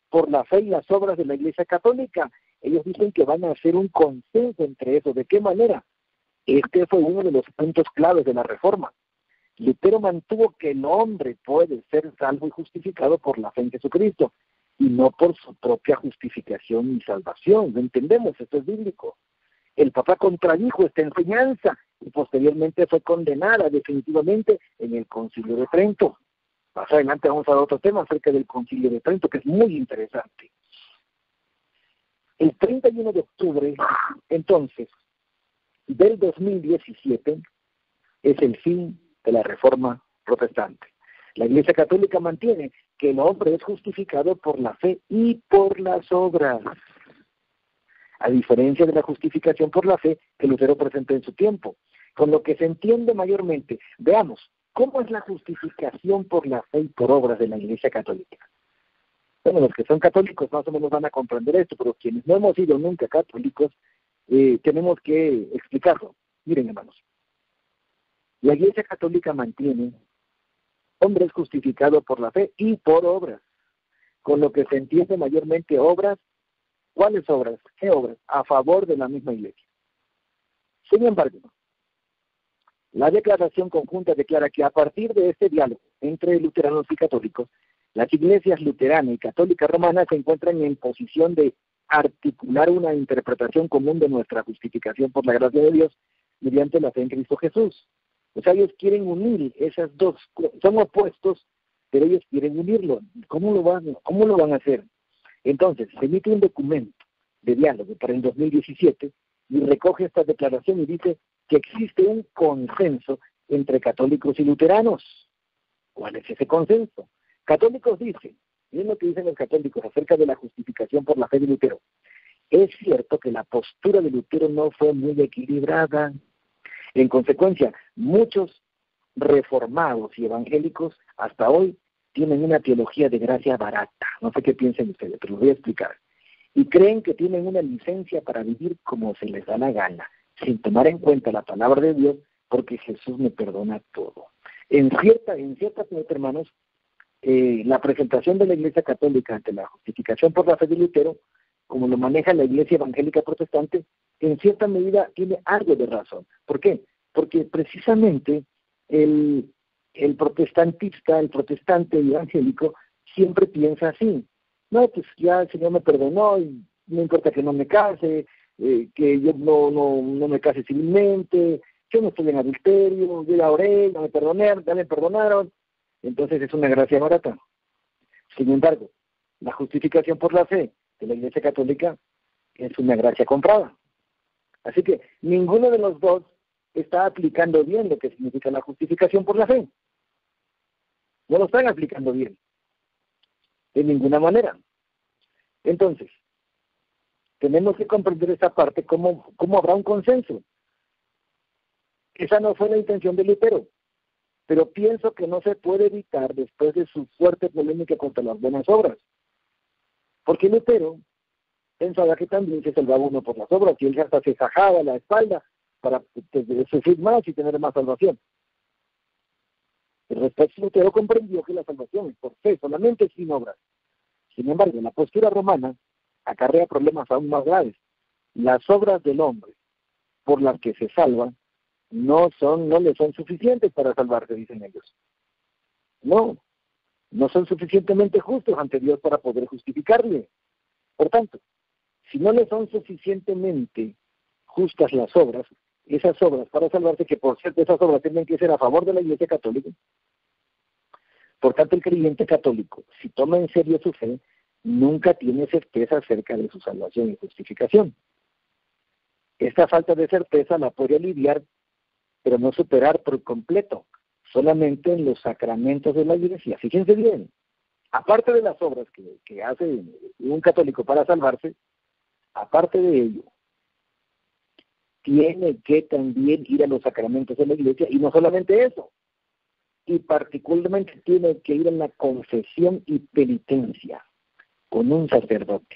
por la fe y las obras de la Iglesia Católica? Ellos dicen que van a hacer un consenso entre eso. ¿De qué manera? Este fue uno de los puntos claves de la Reforma. Lutero mantuvo que el hombre puede ser salvo y justificado por la fe en Jesucristo y no por su propia justificación y salvación. ¿Lo entendemos? Esto es bíblico. El Papa contradijo esta enseñanza y posteriormente fue condenada definitivamente en el Concilio de Trento. Más adelante vamos a ver otro tema acerca del Concilio de Trento, que es muy interesante. El 31 de octubre, entonces, del 2017, es el fin de la Reforma Protestante. La Iglesia Católica mantiene que el hombre es justificado por la fe y por las obras, a diferencia de la justificación por la fe que Lutero presentó en su tiempo, con lo que se entiende mayormente. Veamos, ¿cómo es la justificación por la fe y por obras de la Iglesia Católica? Bueno, los que son católicos más o menos van a comprender esto, pero quienes no hemos sido nunca católicos, tenemos que explicarlo. Miren, hermanos, la Iglesia Católica mantiene hombre es justificado por la fe y por obras, con lo que se entiende mayormente obras. ¿Cuáles obras? ¿Qué obras? A favor de la misma Iglesia. Sin embargo, la declaración conjunta declara que a partir de este diálogo entre luteranos y católicos, las iglesias luterana y católica romana se encuentran en posición de articular una interpretación común de nuestra justificación por la gracia de Dios mediante la fe en Cristo Jesús. O sea, ellos quieren unir esas dos, son opuestos, pero ellos quieren unirlo. ¿Cómo lo van a hacer? Entonces, se emite un documento de diálogo para el 2017 y recoge esta declaración y dice que existe un consenso entre católicos y luteranos. ¿Cuál es ese consenso? Católicos dicen, miren lo que dicen los católicos acerca de la justificación por la fe de Lutero. Es cierto que la postura de Lutero no fue muy equilibrada. En consecuencia, muchos reformados y evangélicos hasta hoy tienen una teología de gracia barata. No sé qué piensen ustedes, pero lo voy a explicar. Y creen que tienen una licencia para vivir como se les da la gana, sin tomar en cuenta la palabra de Dios, porque Jesús me perdona todo. En cierta parte, hermanos, la presentación de la Iglesia Católica ante la justificación por la fe de Lutero, como lo maneja la Iglesia Evangélica Protestante, en cierta medida tiene algo de razón. ¿Por qué? Porque precisamente el protestantista, el protestante evangélico, siempre piensa así. No, pues ya el Señor me perdonó y no importa que no me case, que yo no me case civilmente, yo no estoy en adulterio, yo ya oré, ya me perdonaron. Entonces es una gracia barata. Sin embargo, la justificación por la fe de la Iglesia Católica es una gracia comprada. Así que ninguno de los dos está aplicando bien lo que significa la justificación por la fe. No lo están aplicando bien, de ninguna manera. Entonces, tenemos que comprender esta parte, cómo habrá un consenso. Esa no fue la intención de Lutero, pero pienso que no se puede evitar después de su fuerte polémica contra las buenas obras. Porque Lutero pensaba que también se salvaba uno por las obras, y él hasta se sajaba la espalda para sufrir más y tener más salvación. El respecto Lutero comprendió que la salvación es por fe, solamente sin obras. Sin embargo, la postura romana acarrea problemas aún más graves. Las obras del hombre por las que se salva no le son suficientes para salvarse, dicen ellos. No son suficientemente justos ante Dios para poder justificarle. Por tanto, si no le son suficientemente justas las obras, esas obras para salvarse, que por cierto esas obras tienen que ser a favor de la Iglesia Católica. Por tanto, el creyente católico, si toma en serio su fe, nunca tiene certeza acerca de su salvación y justificación. Esta falta de certeza la puede aliviar, pero no superar por completo, solamente en los sacramentos de la Iglesia. Fíjense bien, aparte de las obras que hace un católico para salvarse, aparte de ello, tiene que también ir a los sacramentos de la Iglesia, y no solamente eso, y particularmente tiene que ir a la confesión y penitencia con un sacerdote,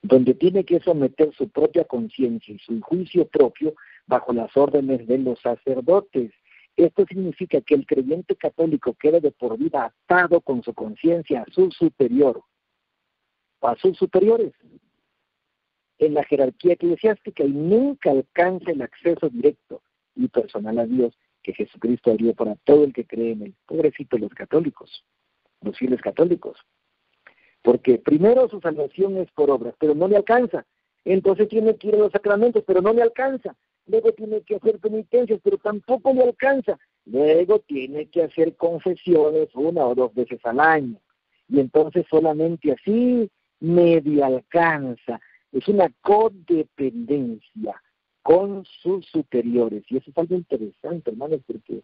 donde tiene que someter su propia conciencia y su juicio propio bajo las órdenes de los sacerdotes. Esto significa que el creyente católico queda de por vida atado con su conciencia a su superior, a sus superiores, en la jerarquía eclesiástica, y nunca alcanza el acceso directo y personal a Dios que Jesucristo abrió para todo el que cree en él. Pobrecito los católicos, los fieles católicos. Porque primero su salvación es por obras, pero no le alcanza. Entonces tiene que ir a los sacramentos, pero no le alcanza. Luego tiene que hacer penitencias, pero tampoco le alcanza. Luego tiene que hacer confesiones 1 o 2 veces al año. Y entonces solamente así medio alcanza. Es una codependencia con sus superiores. Y eso es algo interesante, hermanos, porque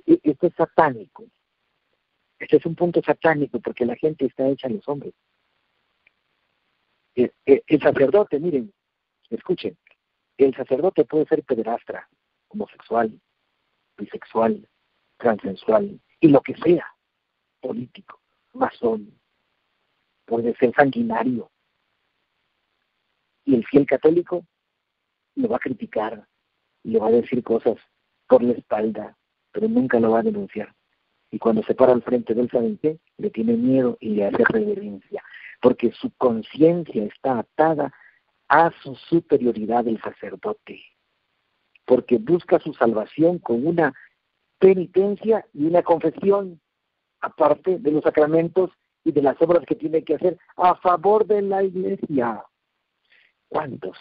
esto es satánico. Este es un punto satánico, porque la gente está hecha a los hombres. El sacerdote, miren, escuchen, el sacerdote puede ser pederastra, homosexual, bisexual, transexual, y lo que sea, político, masón, puede ser sanguinario. Y el fiel católico lo va a criticar, le va a decir cosas por la espalda, pero nunca lo va a denunciar. Y cuando se para al frente del ¿saben qué? Le tiene miedo y le hace reverencia, porque su conciencia está atada a su superioridad del sacerdote, porque busca su salvación con una penitencia y una confesión, aparte de los sacramentos y de las obras que tiene que hacer a favor de la Iglesia. ¿Cuántos?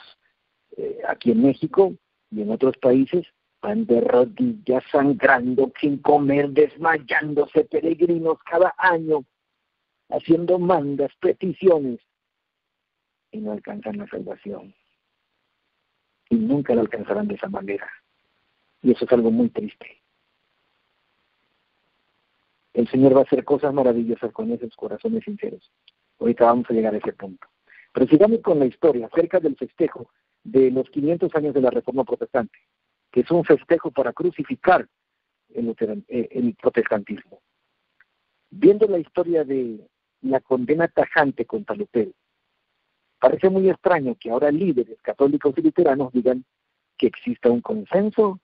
Aquí en México y en otros países van de rodillas, sangrando, sin comer, desmayándose, peregrinos cada año, haciendo mandas, peticiones, y no alcanzan la salvación. Y nunca la alcanzarán de esa manera. Y eso es algo muy triste. El Señor va a hacer cosas maravillosas con esos corazones sinceros. Ahorita vamos a llegar a ese punto. Pero sigamos con la historia acerca del festejo de los 500 años de la Reforma Protestante, que es un festejo para crucificar el protestantismo. Viendo la historia de la condena tajante contra Lutero, parece muy extraño que ahora líderes católicos y luteranos digan que exista un consenso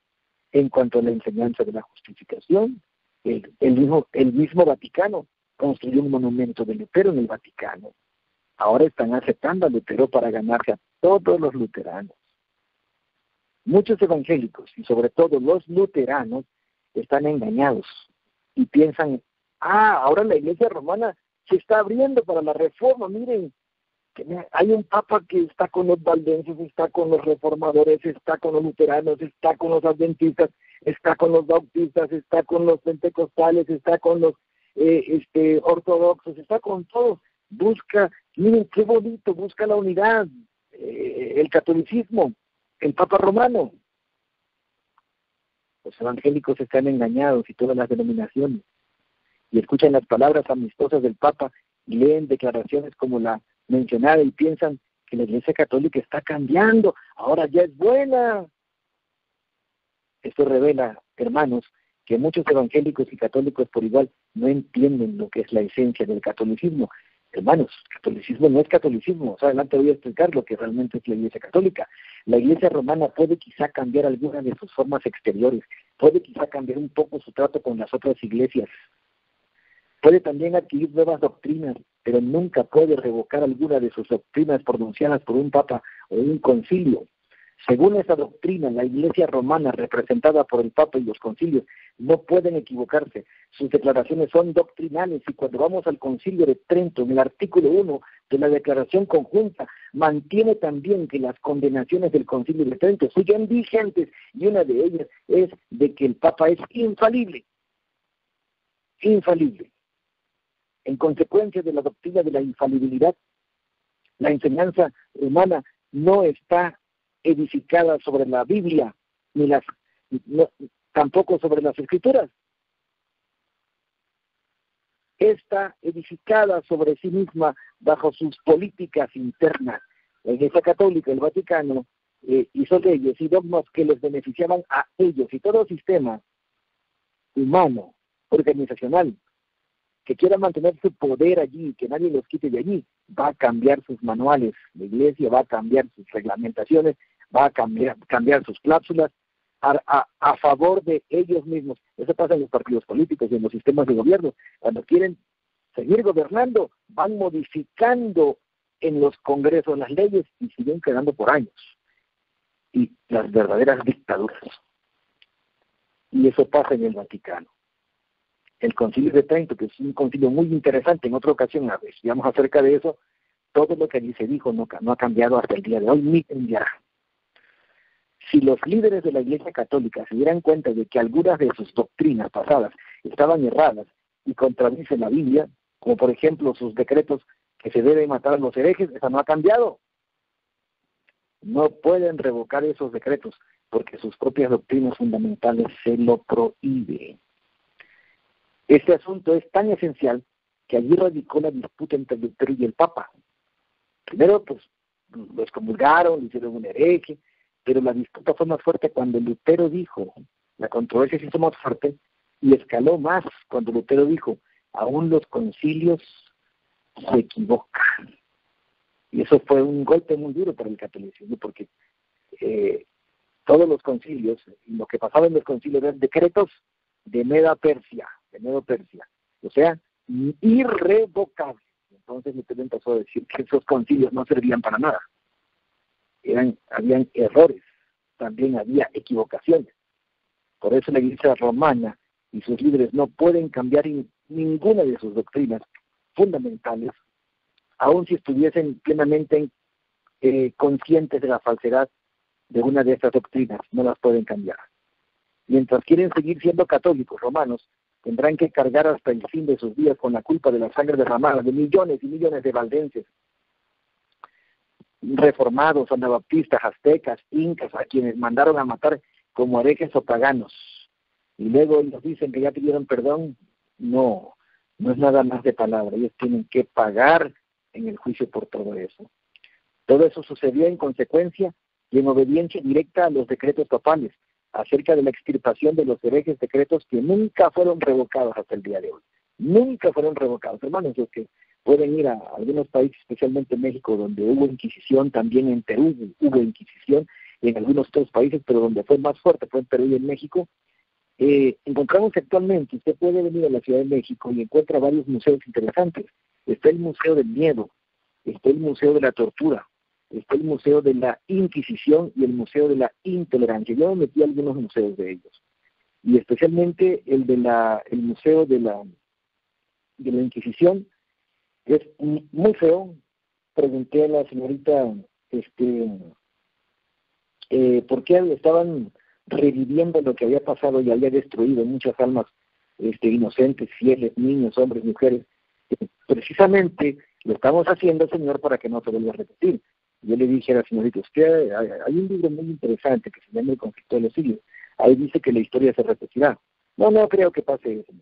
en cuanto a la enseñanza de la justificación. El mismo Vaticano construyó un monumento de Lutero en el Vaticano. Ahora están aceptando a Lutero para ganarse a todos los luteranos. Muchos evangélicos, y sobre todo los luteranos, están engañados y piensan, ahora la Iglesia romana se está abriendo para la reforma. Miren, que hay un papa que está con los valdenses, está con los reformadores, está con los luteranos, está con los adventistas, está con los bautistas, está con los pentecostales, está con los ortodoxos, está con todos. Busca, miren qué bonito, busca la unidad, el catolicismo, el Papa Romano. Los evangélicos están engañados, y todas las denominaciones, y escuchan las palabras amistosas del Papa y leen declaraciones como la mencionada y piensan que la Iglesia Católica está cambiando, ahora ya es buena. Esto revela, hermanos, que muchos evangélicos y católicos por igual no entienden lo que es la esencia del catolicismo. Hermanos, catolicismo no es catolicismo. O sea, adelante voy a explicar lo que realmente es la Iglesia Católica. La Iglesia Romana puede quizá cambiar algunas de sus formas exteriores, puede quizá cambiar un poco su trato con las otras iglesias, puede también adquirir nuevas doctrinas, pero nunca puede revocar alguna de sus doctrinas pronunciadas por un papa o un concilio. Según esa doctrina, la Iglesia Romana, representada por el Papa y los concilios, no pueden equivocarse. Sus declaraciones son doctrinales, y cuando vamos al Concilio de Trento, en el artículo 1 de la Declaración Conjunta, mantiene también que las condenaciones del Concilio de Trento siguen vigentes, y una de ellas es de que el Papa es infalible. Infalible. En consecuencia de la doctrina de la infalibilidad, la enseñanza humana no está edificada sobre la Biblia, tampoco sobre las Escrituras. Está edificada sobre sí misma bajo sus políticas internas. La Iglesia Católica, el Vaticano, hizo leyes y dogmas que les beneficiaban a ellos, y todo sistema humano, organizacional, que quiera mantener su poder allí, que nadie los quite de allí, va a cambiar sus manuales. La Iglesia va a cambiar sus reglamentaciones, va a cambiar sus cláusulas a favor de ellos mismos. Eso pasa en los partidos políticos y en los sistemas de gobierno. Cuando quieren seguir gobernando, van modificando en los congresos las leyes y siguen quedando por años. Y las verdaderas dictaduras. Y eso pasa en el Vaticano. El Concilio de Trento, que es un concilio muy interesante, en otra ocasión hablamos acerca de eso, todo lo que allí se dijo no ha cambiado hasta el día de hoy, ni cambiará. Si los líderes de la Iglesia Católica se dieran cuenta de que algunas de sus doctrinas pasadas estaban erradas y contradicen la Biblia, como por ejemplo sus decretos que se deben matar a los herejes, eso no ha cambiado. No pueden revocar esos decretos porque sus propias doctrinas fundamentales se lo prohíben. Este asunto es tan esencial que allí radicó la disputa entre Lutero y el Papa. Primero, pues, lo excomulgaron, le hicieron un hereje, pero la disputa fue más fuerte cuando Lutero dijo, la controversia se hizo más fuerte, y escaló más cuando Lutero dijo, aún los concilios se equivocan. Y eso fue un golpe muy duro para el catolicismo, porque todos los concilios, lo que pasaba en los concilios eran decretos de Medo Persia, o sea, irrevocables. Entonces Lutero empezó a decir que esos concilios no servían para nada. Habían errores, también había equivocaciones. Por eso la Iglesia Romana y sus líderes no pueden cambiar ninguna de sus doctrinas fundamentales, aun si estuviesen plenamente conscientes de la falsedad de una de estas doctrinas, no las pueden cambiar. Mientras quieren seguir siendo católicos romanos, tendrán que cargar hasta el fin de sus días con la culpa de la sangre derramada de millones y millones de valdenses, reformados, anabaptistas, aztecas, incas, a quienes mandaron a matar como herejes o paganos. Y luego ellos dicen que ya pidieron perdón. No es nada más de palabra. Ellos tienen que pagar en el juicio por todo eso. Todo eso sucedió en consecuencia y en obediencia directa a los decretos papales acerca de la extirpación de los herejes, decretos que nunca fueron revocados hasta el día de hoy. Nunca fueron revocados. Hermanos, los que pueden ir a algunos países, especialmente México, donde hubo Inquisición, también en Perú hubo Inquisición, y en algunos otros países, pero donde fue más fuerte fue en Perú y en México. Encontramos actualmente, usted puede venir a la Ciudad de México y encuentra varios museos interesantes. Está el Museo del Miedo, está el Museo de la Tortura, está el Museo de la Inquisición y el Museo de la Intolerancia. Yo me metí a algunos museos de ellos, y especialmente el Museo de la Inquisición es muy feo. Pregunté a la señorita por qué estaban reviviendo lo que había pasado y había destruido muchas almas inocentes, fieles, niños, hombres, mujeres. Precisamente lo estamos haciendo, señor, para que no se vuelva a repetir. Yo le dije a la señorita, usted, hay un libro muy interesante que se llama El conflicto de los siglos. Ahí dice que la historia se repetirá. No creo que pase eso.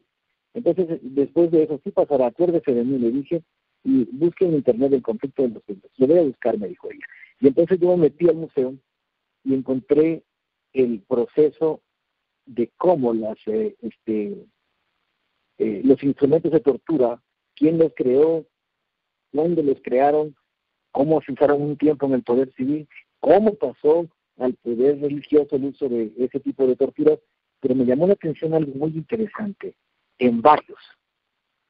Entonces, después de eso, sí pasará, acuérdese de mí, le dije, y busque en internet el conflicto de los siglos. Lo voy a buscar, me dijo ella. Y entonces yo me metí al museo y encontré el proceso de cómo los instrumentos de tortura, quién los creó, cuándo los crearon, cómo se usaron un tiempo en el poder civil, cómo pasó al poder religioso el uso de ese tipo de torturas, pero me llamó la atención algo muy interesante. En varios,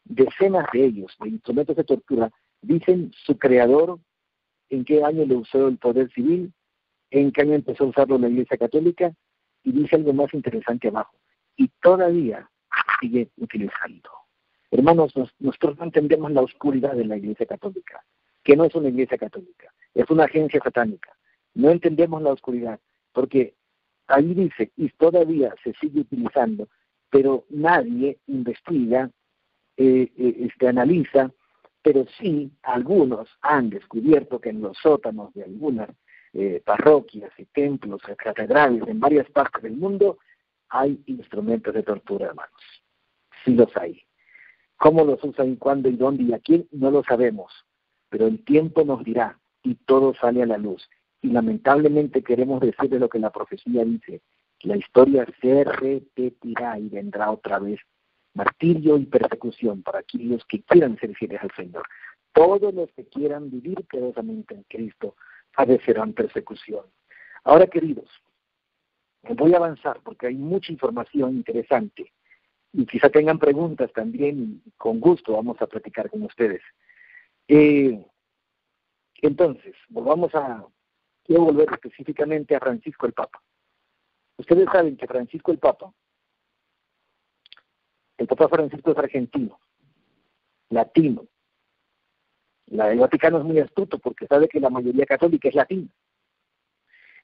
decenas de ellos, de instrumentos de tortura, dicen su creador, en qué año lo usó el poder civil, en qué año empezó a usarlo la Iglesia Católica, y dice algo más interesante abajo, y todavía sigue utilizando. Hermanos, nosotros no entendemos la oscuridad de la Iglesia Católica, que no es una Iglesia Católica, es una agencia satánica. No entendemos la oscuridad, porque ahí dice, y todavía se sigue utilizando, pero nadie investiga, analiza, pero sí algunos han descubierto que en los sótanos de algunas parroquias y templos, catedrales en varias partes del mundo, hay instrumentos de tortura, hermanos. Sí los hay. ¿Cómo los usan, cuándo y dónde y a quién? No lo sabemos, pero el tiempo nos dirá y todo sale a la luz. Y lamentablemente queremos decirle lo que la profecía dice, la historia se repetirá y vendrá otra vez martirio y persecución para aquellos que quieran ser fieles al Señor. Todos los que quieran vivir piadosamente en Cristo padecerán persecución. Ahora, queridos, voy a avanzar porque hay mucha información interesante y quizá tengan preguntas también y con gusto vamos a platicar con ustedes. Entonces, quiero volver específicamente a Francisco el Papa. Ustedes saben que Francisco el Papa Francisco es argentino, latino. El Vaticano es muy astuto porque sabe que la mayoría católica es latina.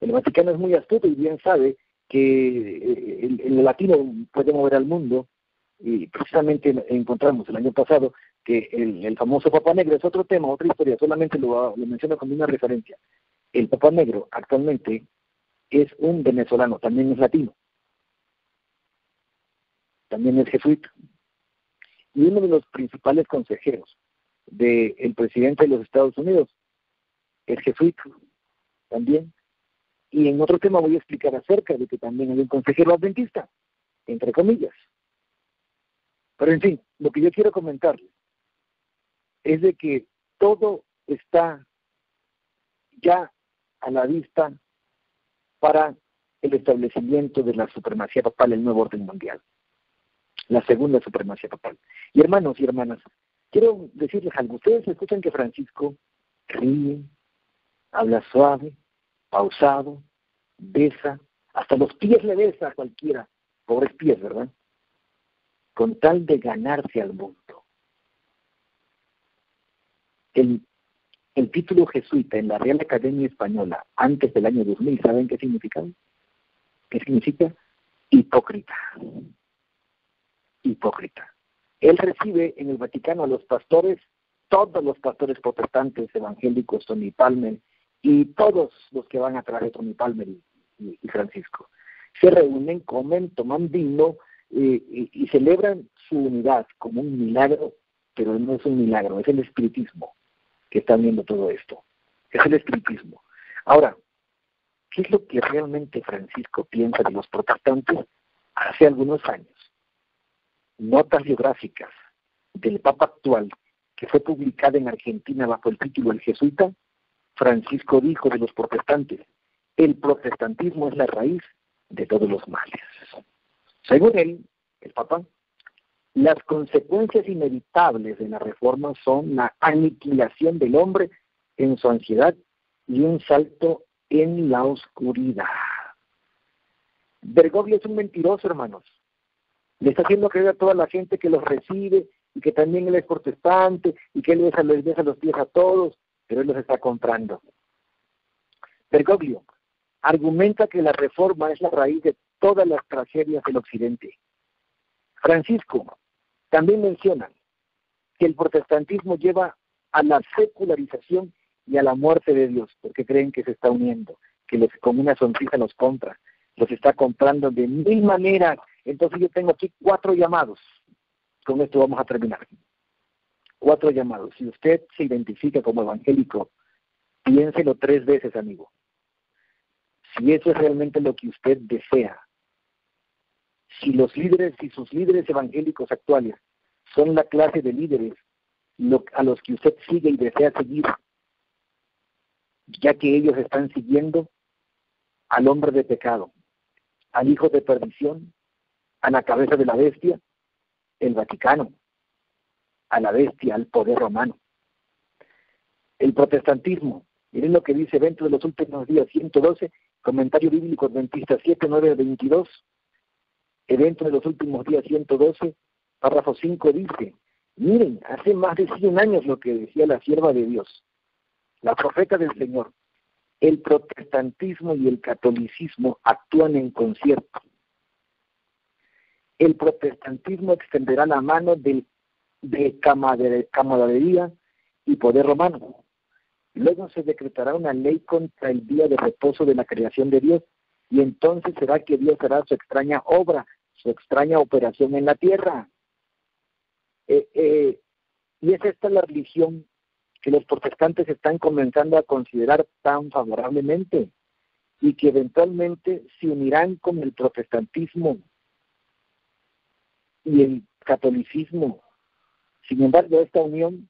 El Vaticano es muy astuto y bien sabe que el latino puede mover al mundo, y precisamente encontramos el año pasado que el famoso Papa Negro es otro tema, otra historia, solamente lo menciono como una referencia. El Papa Negro actualmente es un venezolano, también es latino, también es jesuita, y uno de los principales consejeros del presidente de los Estados Unidos es jesuita también. Y en otro tema voy a explicar acerca de que también hay un consejero adventista, entre comillas. Pero en fin, lo que yo quiero comentarles es de que todo está ya a la vista para el establecimiento de la supremacía papal, el nuevo orden mundial, la segunda supremacía papal. Y hermanos y hermanas, quiero decirles algo. Ustedes escuchan que Francisco ríe, habla suave, pausado, besa, hasta los pies le besa a cualquiera, pobres pies, ¿verdad? Con tal de ganarse al mundo. El título jesuita en la Real Academia Española antes del año 2000, ¿saben qué significaba? ¿Qué significa? Hipócrita. Hipócrita. Él recibe en el Vaticano a los pastores, todos los pastores protestantes, evangélicos, Tony Palmer, y todos los que van atrás de Tony Palmer y Francisco. Se reúnen, comen, toman vino y celebran su unidad como un milagro, pero no es un milagro, es el espiritismo que está viendo todo esto. Es el espiritismo. Ahora, ¿qué es lo que realmente Francisco piensa de los protestantes? Hace algunos años, notas biográficas del Papa actual, que fue publicada en Argentina bajo el título El Jesuita, Francisco dijo de los protestantes, el protestantismo es la raíz de todos los males. Según él, el Papa, las consecuencias inevitables de la reforma son la aniquilación del hombre en su ansiedad y un salto en la oscuridad. Bergoglio es un mentiroso, hermanos. Le está haciendo creer a toda la gente que los recibe y que también él es protestante y que él les besa los pies a todos, pero él los está comprando. Bergoglio argumenta que la reforma es la raíz de todas las tragedias del Occidente. Francisco también menciona que el protestantismo lleva a la secularización y a la muerte de Dios, porque creen que se está uniendo, que con una sonrisa los compra, los está comprando de mil maneras. Entonces yo tengo aquí 4 llamados. Con esto vamos a terminar. 4 llamados. Si usted se identifica como evangélico, piénselo 3 veces, amigo. Si eso es realmente lo que usted desea. Si sus líderes evangélicos actuales son la clase de líderes a los que usted sigue y desea seguir, ya que ellos están siguiendo al hombre de pecado, al hijo de perdición, a la cabeza de la bestia, el Vaticano, a la bestia, al poder romano. El protestantismo, miren lo que dice Evento de los Últimos Días 112, Comentario Bíblico Adventista 7:9-22, Evento de los Últimos Días 112, párrafo 5 dice, miren, hace más de 100 años lo que decía la sierva de Dios, la profeta del Señor, el protestantismo y el catolicismo actúan en concierto. El protestantismo extenderá la mano de camaradería y poder romano. Luego se decretará una ley contra el día de reposo de la creación de Dios, y entonces será que Dios hará su extraña obra, su extraña operación en la tierra. Y es esta la religión que los protestantes están comenzando a considerar tan favorablemente, y que eventualmente se unirán con el protestantismo y el catolicismo. Sin embargo, esta unión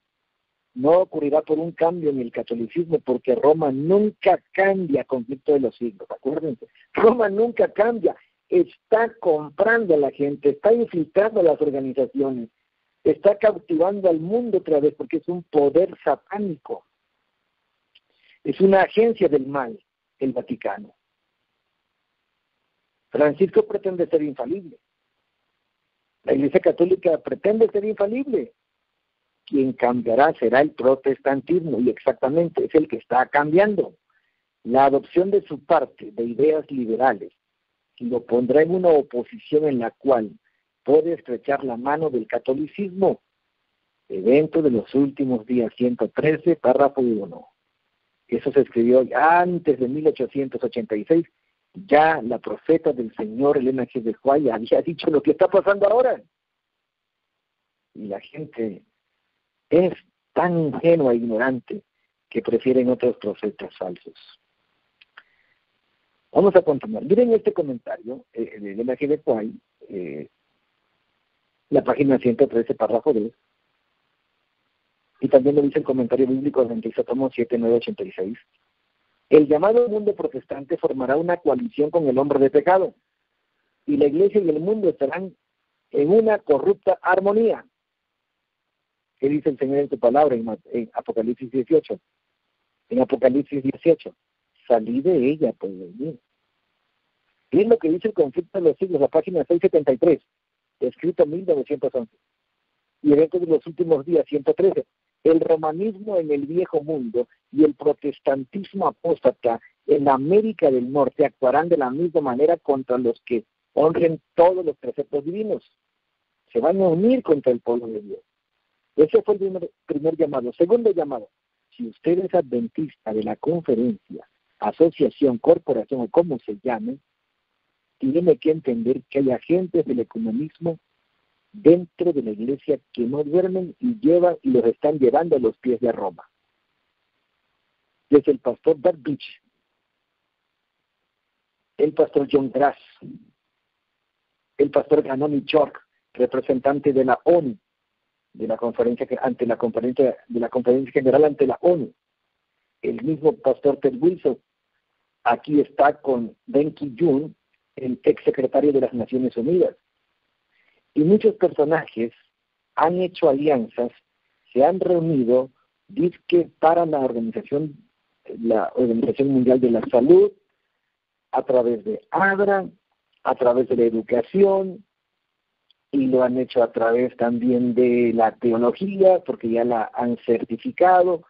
no ocurrirá por un cambio en el catolicismo, porque Roma nunca cambia, conflicto de los siglos, acuérdense. Roma nunca cambia, está comprando a la gente, está infiltrando a las organizaciones, está cautivando al mundo otra vez, porque es un poder satánico. Es una agencia del mal, el Vaticano. Francisco pretende ser infalible. La Iglesia Católica pretende ser infalible. Quien cambiará será el protestantismo, y exactamente es el que está cambiando. La adopción de su parte de ideas liberales lo pondrá en una oposición en la cual puede estrechar la mano del catolicismo. Evento de los Últimos Días 113, párrafo 1. Eso se escribió antes de 1886. Ya la profeta del Señor, Elena G. de White, había dicho lo que está pasando ahora. Y la gente es tan ingenua e ignorante que prefieren otros profetas falsos. Vamos a continuar. Miren este comentario de Elena G. de White, la página 113, párrafo 2. Y también lo dice el comentario bíblico adventista, tomo 7:986. El llamado mundo protestante formará una coalición con el hombre de pecado, y la iglesia y el mundo estarán en una corrupta armonía. ¿Qué dice el Señor en su palabra en Apocalipsis 18? En Apocalipsis 18, salí de ella, pueblo mío. Y es lo que dice el conflicto de los siglos, la página 673, escrito en 1911. Y Evento de los Últimos Días 113. El romanismo en el viejo mundo y el protestantismo apóstata en América del Norte actuarán de la misma manera contra los que honren todos los preceptos divinos. Se van a unir contra el pueblo de Dios. Ese fue el primer llamado. Segundo llamado, si usted es adventista de la conferencia, asociación, corporación o como se llame, tiene que entender que hay agentes del ecumenismo dentro de la iglesia que no duermen y los están llevando a los pies de Roma. Desde el pastor Doug Beach, el pastor John Grass, el pastor Ganoni York, representante de la ONU, de la conferencia general ante la ONU, el mismo pastor Ted Wilson. Aquí está con Ben Ki-jun, el exsecretario de las Naciones Unidas. Y muchos personajes han hecho alianzas, se han reunido, dizque para la Organización Mundial de la Salud, a través de ADRA, a través de la educación, y lo han hecho a través también de la teología, porque ya la han certificado.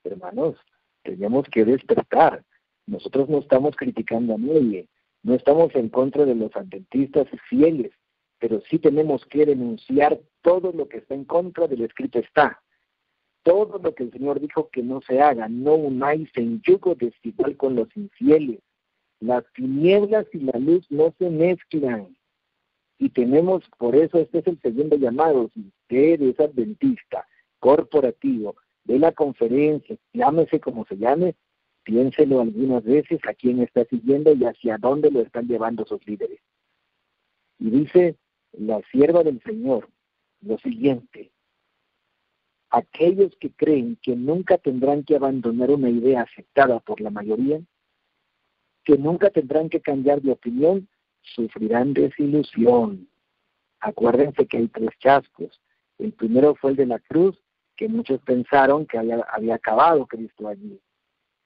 Hermanos, tenemos que despertar. Nosotros no estamos criticando a nadie, no estamos en contra de los adventistas fieles, pero sí tenemos que denunciar todo lo que está en contra del escrito está. Todo lo que el Señor dijo que no se haga. No unáis en yugo desigual con los infieles. Las tinieblas y la luz no se mezclan. Y tenemos, por eso este es el segundo llamado. Si usted es adventista, corporativo, de la conferencia, llámese como se llame, piénselo algunas veces a quién está siguiendo y hacia dónde lo están llevando sus líderes. Y dice la sierva del Señor lo siguiente: aquellos que creen que nunca tendrán que abandonar una idea aceptada por la mayoría, que nunca tendrán que cambiar de opinión, sufrirán desilusión. Acuérdense que hay 3 chascos. El primero fue el de la cruz, que muchos pensaron que había acabado Cristo allí,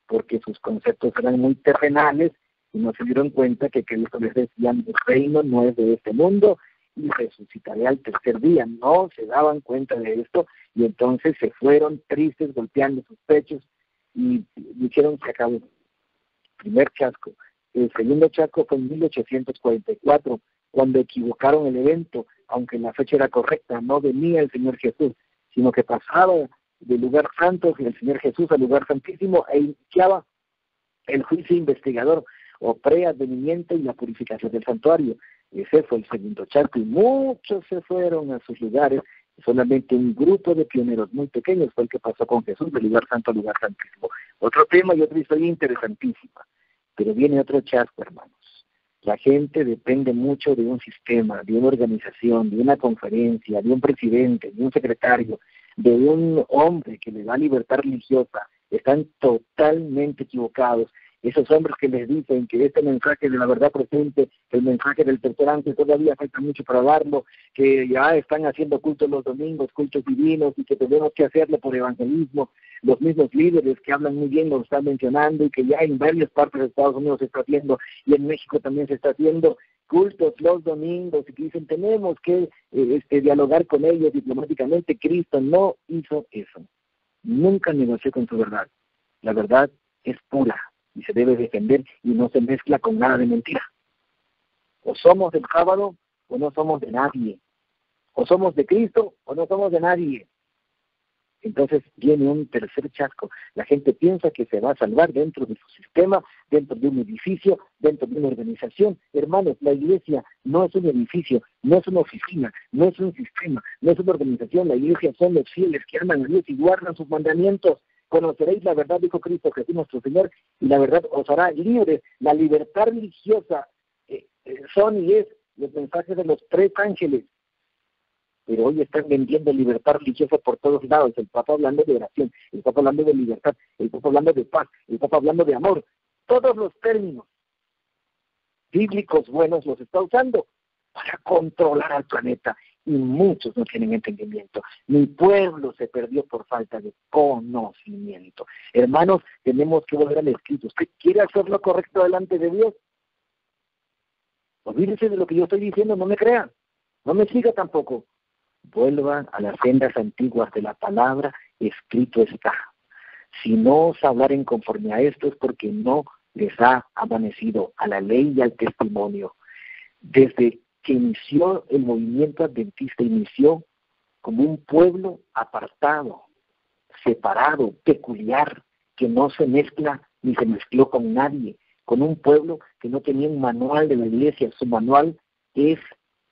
porque sus conceptos eran muy terrenales y no se dieron cuenta que Cristo les decía: mi reino no es de este mundo y resucitaré al tercer día. No se daban cuenta de esto y entonces se fueron tristes, golpeando sus pechos y dijeron: se acabó. Primer chasco. El segundo chasco fue en 1844, cuando equivocaron el evento, aunque la fecha era correcta. No venía el Señor Jesús, sino que pasaba del lugar santo el Señor Jesús al lugar santísimo e iniciaba el juicio investigador o preadvenimiento y la purificación del santuario. Ese fue el segundo chasco y muchos se fueron a sus lugares. Solamente un grupo de pioneros muy pequeños fue el que pasó con Jesús del lugar santo al lugar santísimo. Otro tema y otra historia interesantísima. Pero viene otro chasco, hermanos. La gente depende mucho de un sistema, de una organización, de una conferencia, de un presidente, de un secretario, de un hombre que le da libertad religiosa. Están totalmente equivocados. Esos hombres que les dicen que este mensaje de la verdad presente, el mensaje del tercer ángel, todavía falta mucho para darlo, que ya están haciendo cultos los domingos, cultos divinos, y que tenemos que hacerlo por evangelismo. Los mismos líderes que hablan muy bien lo están mencionando, y que ya en varias partes de Estados Unidos se está haciendo, y en México también se está haciendo cultos los domingos, y que dicen tenemos que dialogar con ellos diplomáticamente. Cristo no hizo eso. Nunca negoció con su verdad. La verdad es pura y se debe defender y no se mezcla con nada de mentira. O somos del sábado o no somos de nadie. O somos de Cristo o no somos de nadie. Entonces viene un tercer chasco. La gente piensa que se va a salvar dentro de su sistema, dentro de un edificio, dentro de una organización. Hermanos, la iglesia no es un edificio, no es una oficina, no es un sistema, no es una organización. La iglesia son los fieles que aman a Dios y guardan sus mandamientos. Conoceréis la verdad, dijo Cristo Jesús nuestro Señor, y la verdad os hará libres. La libertad religiosa son y es los mensajes de los 3 ángeles. Pero hoy están vendiendo libertad religiosa por todos lados. El Papa hablando de oración, el Papa hablando de libertad, el Papa hablando de paz, el Papa hablando de amor. Todos los términos bíblicos buenos los está usando para controlar al planeta. Y muchos no tienen entendimiento. Mi pueblo se perdió por falta de conocimiento. Hermanos, tenemos que volver al escrito. ¿Usted quiere hacer lo correcto delante de Dios? Olvídese de lo que yo estoy diciendo, no me crea. No me siga tampoco. Vuelvan a las sendas antiguas de la palabra, escrito está. Si no os hablaren conforme a esto es porque no les ha amanecido a la ley y al testimonio. Desde que inició el movimiento adventista, inició como un pueblo apartado, separado, peculiar, que no se mezcla ni se mezcló con nadie, con un pueblo que no tenía un manual de la iglesia. Su manual es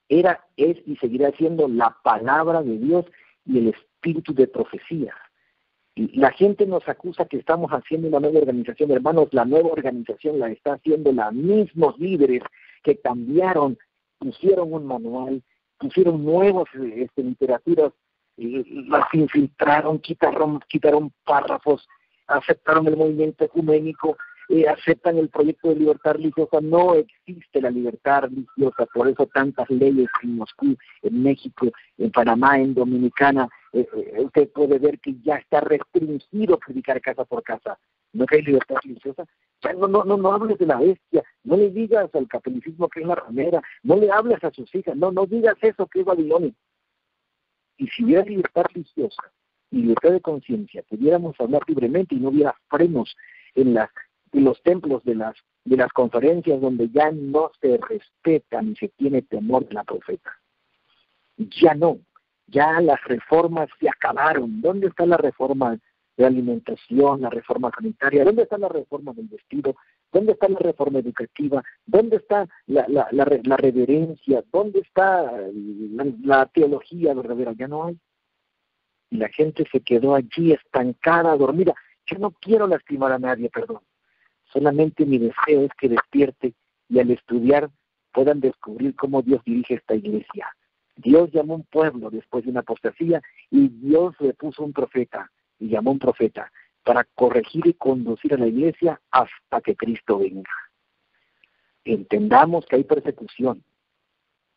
y seguirá siendo la palabra de Dios y el espíritu de profecía. Y la gente nos acusa que estamos haciendo una nueva organización. Hermanos, la nueva organización la está haciendo los mismos líderes que cambiaron, pusieron un manual, pusieron nuevas literaturas, las infiltraron, quitaron párrafos, aceptaron el movimiento ecuménico, aceptan el proyecto de libertad religiosa. No existe la libertad religiosa, por eso tantas leyes en Moscú, en México, en Panamá, en Dominicana. Usted puede ver que ya está restringido predicar casa por casa. No que hay libertad religiosa. Ya no hables de la bestia, no le digas al catolicismo que es la ramera, no le hables a sus hijas, no digas eso que es Babilonia. Y si hubiera libertad religiosa y libertad de conciencia, pudiéramos hablar libremente y no hubiera frenos en los templos de las conferencias donde ya no se respeta ni se tiene temor de la profeta. Ya no, ya las reformas se acabaron. ¿Dónde está la reforma de alimentación, la reforma sanitaria? ¿Dónde está la reforma del vestido? ¿Dónde está la reforma educativa? ¿Dónde está la reverencia? ¿Dónde está la teología verdadera? Ya no hay. Y la gente se quedó allí estancada, dormida. Yo no quiero lastimar a nadie, perdón. Solamente mi deseo es que despierte y al estudiar puedan descubrir cómo Dios dirige esta iglesia. Dios llamó un pueblo después de una apostasía y Dios le puso un profeta y llamó un profeta para corregir y conducir a la iglesia hasta que Cristo venga. Entendamos que hay persecución.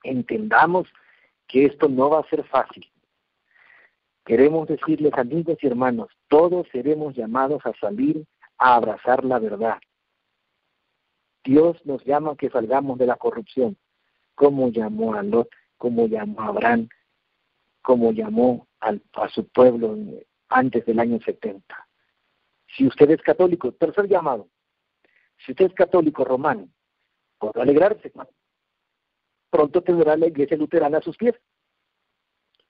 Entendamos que esto no va a ser fácil. Queremos decirles, amigos y hermanos, todos seremos llamados a salir a abrazar la verdad. Dios nos llama a que salgamos de la corrupción, como llamó a Lot, como llamó a Abraham, como llamó a su pueblo antes del año 70. Si usted es católico, tercer llamado, si usted es católico romano, podrá alegrarse. Pronto tendrá la iglesia luterana a sus pies,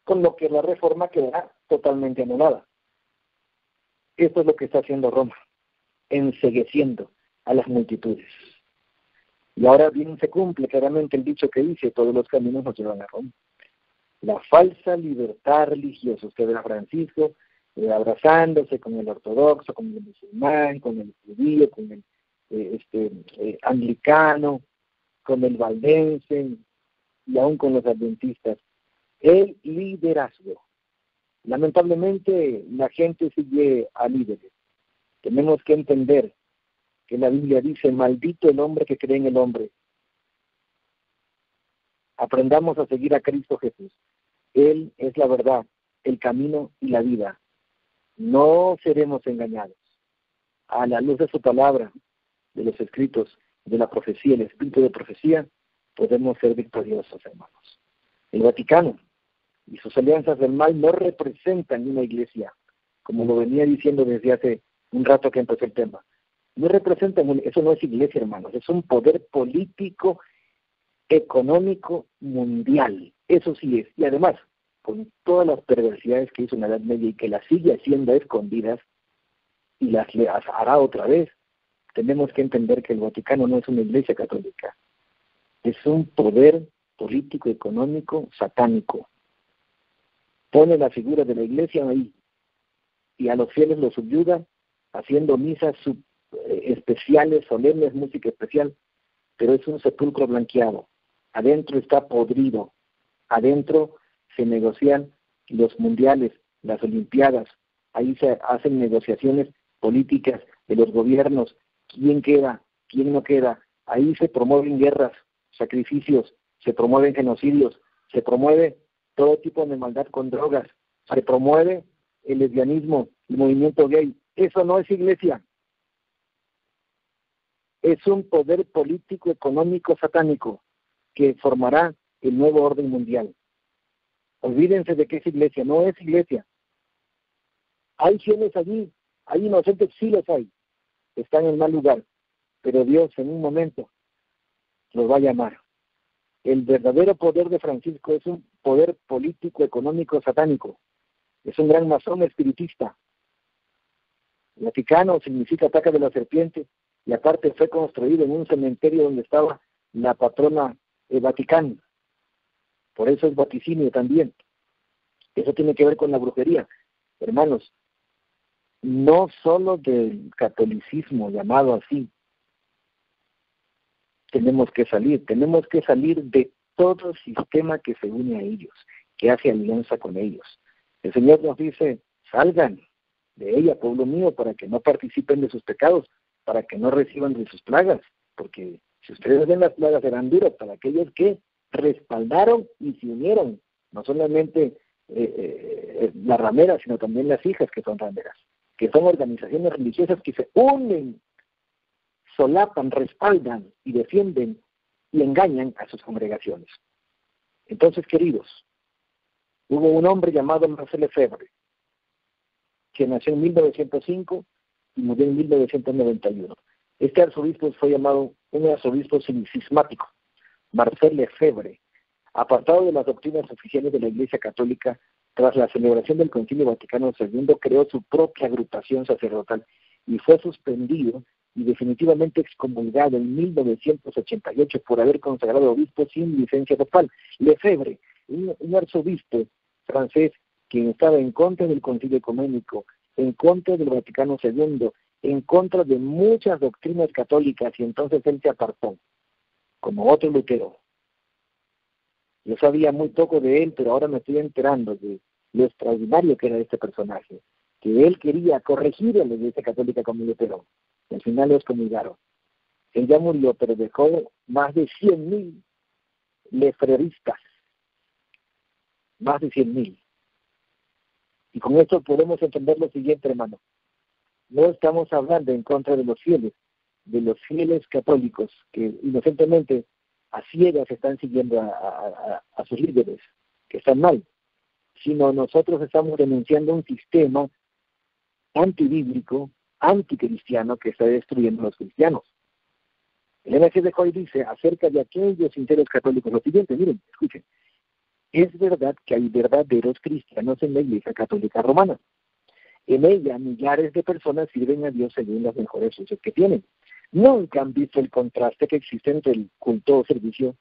con lo que la reforma quedará totalmente anulada. Esto es lo que está haciendo Roma, encegueciendo a las multitudes. Y ahora bien se cumple claramente el dicho que dice, todos los caminos nos llevan a Roma. La falsa libertad religiosa, usted verá a Francisco abrazándose con el ortodoxo, con el musulmán, con el judío, con el anglicano, con el valdense y aún con los adventistas. El liderazgo. Lamentablemente la gente sigue a líderes. Tenemos que entender que la Biblia dice, maldito el hombre que cree en el hombre. Aprendamos a seguir a Cristo Jesús. Él es la verdad, el camino y la vida. No seremos engañados. A la luz de su palabra, de los escritos, de la profecía, el espíritu de profecía, podemos ser victoriosos, hermanos. El Vaticano y sus alianzas del mal no representan una iglesia, como lo venía diciendo desde hace un rato que empezó el tema. No representan, eso no es iglesia, hermanos, es un poder político, económico, mundial. Eso sí es. Y además, con todas las perversidades que hizo en la Edad Media y que las sigue haciendo a escondidas y las hará otra vez, tenemos que entender que el Vaticano no es una iglesia católica. Es un poder político, económico, satánico. Pone la figura de la iglesia ahí y a los fieles los subyuga haciendo misas especiales, solemnes, música especial, pero es un sepulcro blanqueado. Adentro está podrido. Adentro se negocian los mundiales, las olimpiadas. Ahí se hacen negociaciones políticas de los gobiernos. ¿Quién queda? ¿Quién no queda? Ahí se promueven guerras, sacrificios, se promueven genocidios, se promueve todo tipo de maldad con drogas, se promueve el lesbianismo, el movimiento gay. Eso no es iglesia. Es un poder político, económico, satánico que formará el nuevo orden mundial. Olvídense de que es iglesia, no es iglesia. Hay fieles allí, hay inocentes, sí los hay. Están en mal lugar, pero Dios en un momento los va a llamar. El verdadero poder de Francisco es un poder político, económico, satánico. Es un gran masón espiritista. El Vaticano significa ataque de la serpiente, y aparte fue construido en un cementerio donde estaba la patrona Vaticano. Por eso es vaticinio también. Eso tiene que ver con la brujería. Hermanos, no solo del catolicismo llamado así tenemos que salir de todo sistema que se une a ellos, que hace alianza con ellos. El Señor nos dice, salgan de ella, pueblo mío, para que no participen de sus pecados, para que no reciban de sus plagas, porque si ustedes ven las plagas serán duras para aquellos que respaldaron y se unieron, no solamente las rameras, sino también las hijas que son rameras, que son organizaciones religiosas que se unen, solapan, respaldan y defienden y engañan a sus congregaciones. Entonces, queridos, hubo un hombre llamado Marcel Lefebvre, que nació en 1905 y murió en 1991. Este arzobispo fue llamado un arzobispo cismático, Marcel Lefebvre, apartado de las doctrinas oficiales de la Iglesia Católica. Tras la celebración del Concilio Vaticano II, creó su propia agrupación sacerdotal y fue suspendido y definitivamente excomulgado en 1988 por haber consagrado obispo sin licencia papal. Lefebvre, un arzobispo francés que estaba en contra del Concilio Ecuménico, en contra del Vaticano II, en contra de muchas doctrinas católicas, y entonces él se apartó, como otro Lutero. Yo sabía muy poco de él, pero ahora me estoy enterando de lo extraordinario que era este personaje, que él quería corregir a la Iglesia Católica como Perón. Y al final lo excomulgaron. Él ya murió, pero dejó más de 100.000 lefreristas, más de 100.000. Y con esto podemos entender lo siguiente, hermano. No estamos hablando en contra de los fieles católicos que inocentemente a ciegas están siguiendo a sus líderes, que están mal, sino nosotros estamos denunciando un sistema antibíblico, anticristiano, que está destruyendo a los cristianos. El M.G. de Hoy dice acerca de aquellos sinceros católicos lo siguiente, miren, escuchen, es verdad que hay verdaderos cristianos en la Iglesia Católica Romana. En ella millares de personas sirven a Dios según las mejores usos que tienen. Nunca han visto el contraste que existe entre el culto o servicio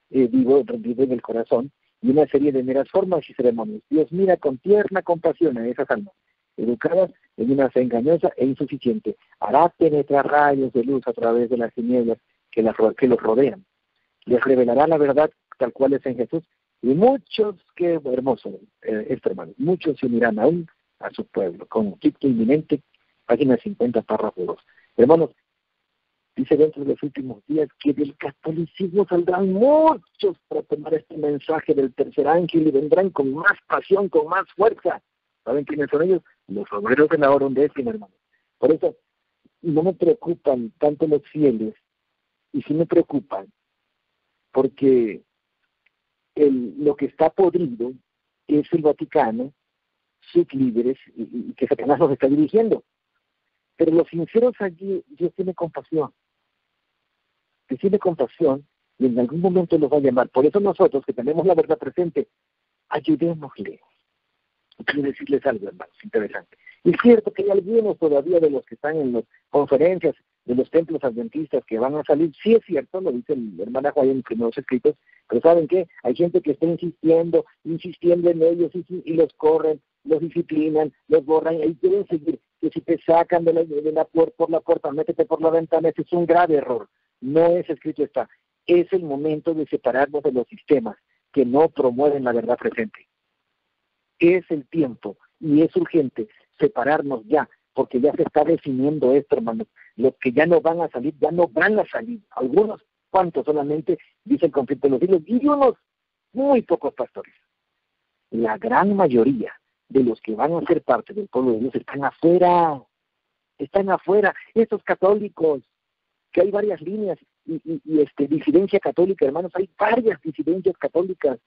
vivo en el corazón y una serie de meras formas y ceremonias. Dios mira con tierna compasión a esas almas, educadas en una fe engañosa e insuficiente. Hará penetrar rayos de luz a través de las tinieblas que los rodean. Les revelará la verdad tal cual es en Jesús. Y muchos, qué hermoso esto, hermano, muchos se unirán aún a su pueblo. Conflicto inminente, página 50, párrafo 2. Hermanos, dice dentro de los últimos días que del catolicismo saldrán muchos para tomar este mensaje del tercer ángel y vendrán con más pasión, con más fuerza. ¿Saben quiénes son ellos? Los obreros de la hora undécima, hermanos. Por eso no me preocupan tanto los fieles, y sí me preocupan, porque lo que está podrido es el Vaticano, sus líderes, y que Satanás los está dirigiendo. Pero los sinceros allí, Dios tiene compasión. Dios tiene compasión y en algún momento los va a llamar. Por eso nosotros, que tenemos la verdad presente, ayudémosle. Quiero decirles algo, hermanos, interesante. Es cierto que hay algunos todavía de los que están en las conferencias de los templos adventistas que van a salir. Sí es cierto, lo dice el hermano Juan en primeros escritos, pero ¿saben qué? Hay gente que está insistiendo en ellos y los corren, los disciplinan, los borran y quieren seguir. Que si te sacan por la puerta, métete por la ventana, ese es un grave error. No es escrito está. Es el momento de separarnos de los sistemas que no promueven la verdad presente. Es el tiempo y es urgente separarnos ya, porque ya se está definiendo esto, hermanos. Los que ya no van a salir, ya no van a salir. Algunos cuantos solamente, dice el conflicto de los siglos, y unos muy pocos pastores. La gran mayoría de los que van a ser parte del pueblo de Dios están afuera. Están afuera. Estos católicos, que hay varias líneas, y disidencia católica, hermanos, hay varias disidencias católicas,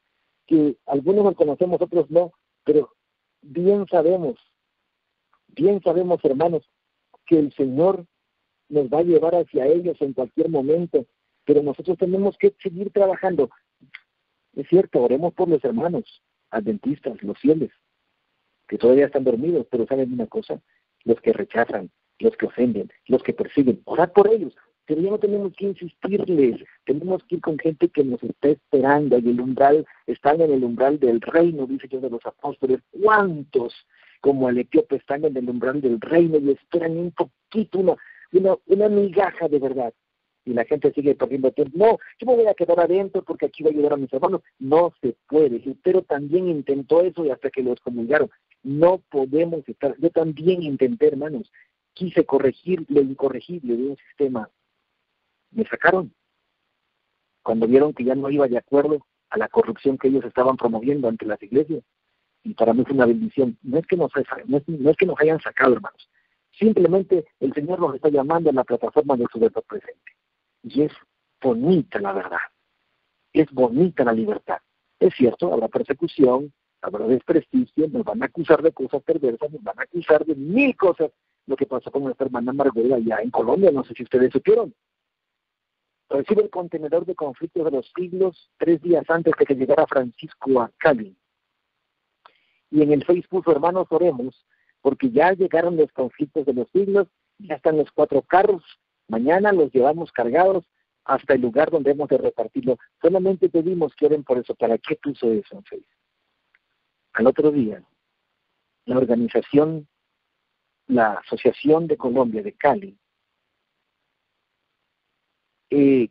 que algunos los conocemos, otros no, pero bien sabemos, hermanos, que el Señor nos va a llevar hacia ellos en cualquier momento, pero nosotros tenemos que seguir trabajando. Es cierto, oremos por los hermanos adventistas, los fieles, que todavía están dormidos, pero saben una cosa, los que rechazan, los que ofenden, los que persiguen, orad por ellos, pero ya no tenemos que insistirles, tenemos que ir con gente que nos está esperando, y están en el umbral del reino, dice Dios de los apóstoles. ¿Cuántos, como el etíope, están en el umbral del reino y esperan un poquito, una migaja de verdad? Y la gente sigue perdiendo tiempo. No, yo me voy a quedar adentro porque aquí voy a ayudar a mis hermanos. No se puede. Lutero también intentó eso y hasta que lo excomulgaron. No podemos estar. Yo también intenté, hermanos. Quise corregir lo incorregible de un sistema. Me sacaron cuando vieron que ya no iba de acuerdo a la corrupción que ellos estaban promoviendo ante las iglesias. Y para mí fue una bendición. No es que nos hayan sacado, hermanos. Simplemente el Señor nos está llamando a la plataforma de su verdad presente. Y es bonita la verdad. Es bonita la libertad. Es cierto, habrá persecución, habrá desprestigio, nos van a acusar de cosas perversas, nos van a acusar de 1000 cosas. Lo que pasó con nuestra hermana Margarita allá en Colombia, no sé si ustedes supieron. Recibe el contenedor de conflictos de los siglos 3 días antes de que llegara Francisco a Cali. Y en el Facebook, hermanos, oremos, porque ya llegaron los conflictos de los siglos, ya están los 4 carros, mañana los llevamos cargados hasta el lugar donde hemos de repartirlo. Solamente pedimos que oren por eso. ¿Para qué puso eso en Facebook? Al otro día, la Asociación de Colombia de Cali,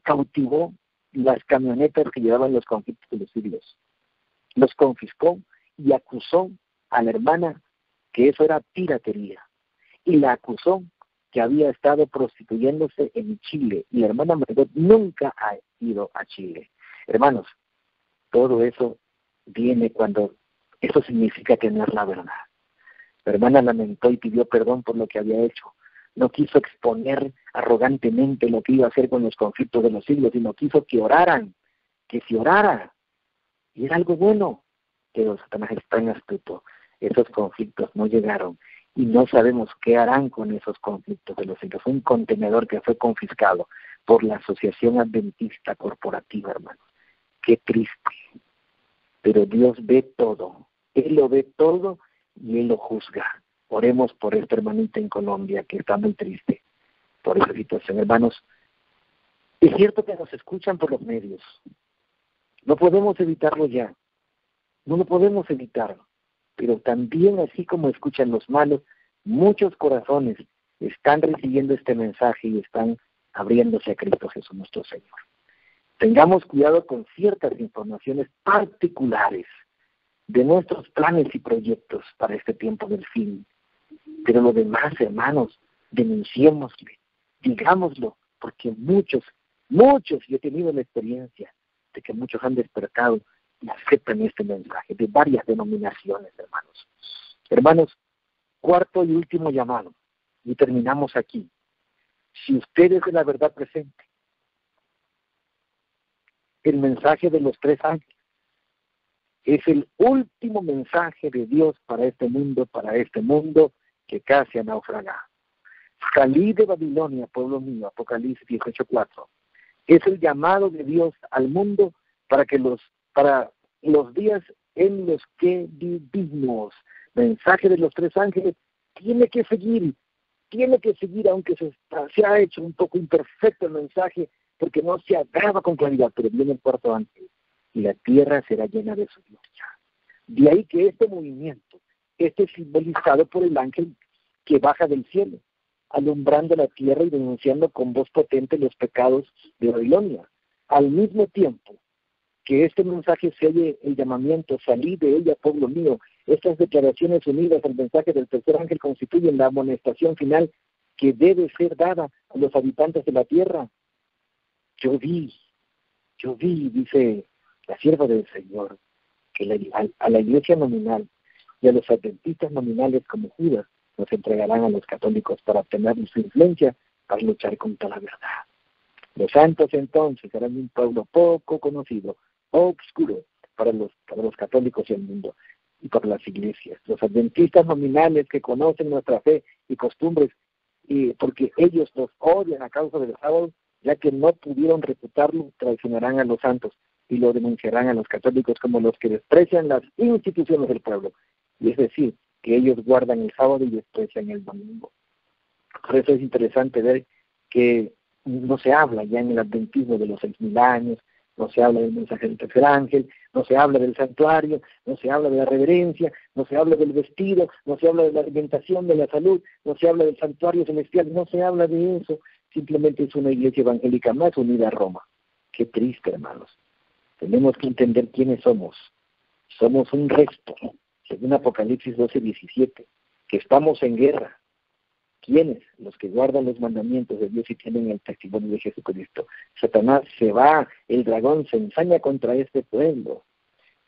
cautivó las camionetas que llevaban los conflictos de los siglos. Los confiscó y acusó a la hermana que eso era piratería. Y la acusó que había estado prostituyéndose en Chile. Y la hermana Margot nunca ha ido a Chile. Hermanos, todo eso viene cuando eso significa tener la verdad. La hermana lamentó y pidió perdón por lo que había hecho. No quiso exponer arrogantemente lo que iba a hacer con los conflictos de los siglos, sino quiso que oraran, que se orara. Y era algo bueno, pero Satanás es tan astuto. Esos conflictos no llegaron y no sabemos qué harán con esos conflictos de los siglos. Un contenedor que fue confiscado por la Asociación Adventista Corporativa, hermanos. Qué triste. Pero Dios ve todo. Él lo ve todo y Él lo juzga. Oremos por esta hermanita en Colombia que está muy triste por esa situación. Hermanos, es cierto que nos escuchan por los medios. No podemos evitarlo ya. No lo podemos evitar. Pero también, así como escuchan los malos, muchos corazones están recibiendo este mensaje y están abriéndose a Cristo Jesús nuestro Señor. Tengamos cuidado con ciertas informaciones particulares de nuestros planes y proyectos para este tiempo del fin. Pero lo demás, hermanos, denunciémosle, digámoslo, porque muchos, yo he tenido la experiencia de que muchos han despertado y aceptan este mensaje de varias denominaciones, hermanos. Hermanos, cuarto y último llamado, y terminamos aquí. Si usted es de la verdad presente, el mensaje de los tres ángeles es el último mensaje de Dios para este mundo que casi ha naufragado. Salí de Babilonia, pueblo mío, Apocalipsis 18:4. Es el llamado de Dios al mundo para los días en los que vivimos. Mensaje de los tres ángeles tiene que seguir, aunque se ha hecho un poco imperfecto el mensaje, porque no se agrava con claridad, pero viene el cuarto ángel, y la tierra será llena de su gloria. De ahí que este movimiento, es simbolizado por el ángel que baja del cielo, alumbrando la tierra y denunciando con voz potente los pecados de Babilonia. Al mismo tiempo que este mensaje se oye el llamamiento, salí de ella, pueblo mío. Estas declaraciones unidas al mensaje del tercer ángel constituyen la amonestación final que debe ser dada a los habitantes de la tierra. Yo vi, dice la sierva del Señor, que a la iglesia nominal y a los adventistas nominales como Judas nos entregarán a los católicos para obtener su influencia para luchar contra la verdad. Los santos entonces serán un pueblo poco conocido, obscuro para los católicos y el mundo y para las iglesias. Los adventistas nominales que conocen nuestra fe y costumbres, porque ellos los odian a causa del sábado, ya que no pudieron reputarlo, traicionarán a los santos y lo denunciarán a los católicos como los que desprecian las instituciones del pueblo. Y es decir, que ellos guardan el sábado y desprecian el domingo. Por eso es interesante ver que no se habla ya en el adventismo de los 6.000 años, no se habla del mensaje del tercer ángel, no se habla del santuario, no se habla de la reverencia, no se habla del vestido, no se habla de la alimentación, de la salud, no se habla del santuario celestial, no se habla de eso. Simplemente es una iglesia evangélica más unida a Roma. Qué triste, hermanos. Tenemos que entender quiénes somos. Somos un resto, según Apocalipsis 12:17, que estamos en guerra. ¿Quiénes? Los que guardan los mandamientos de Dios y tienen el testimonio de Jesucristo. Satanás se va, el dragón se ensaña contra este pueblo.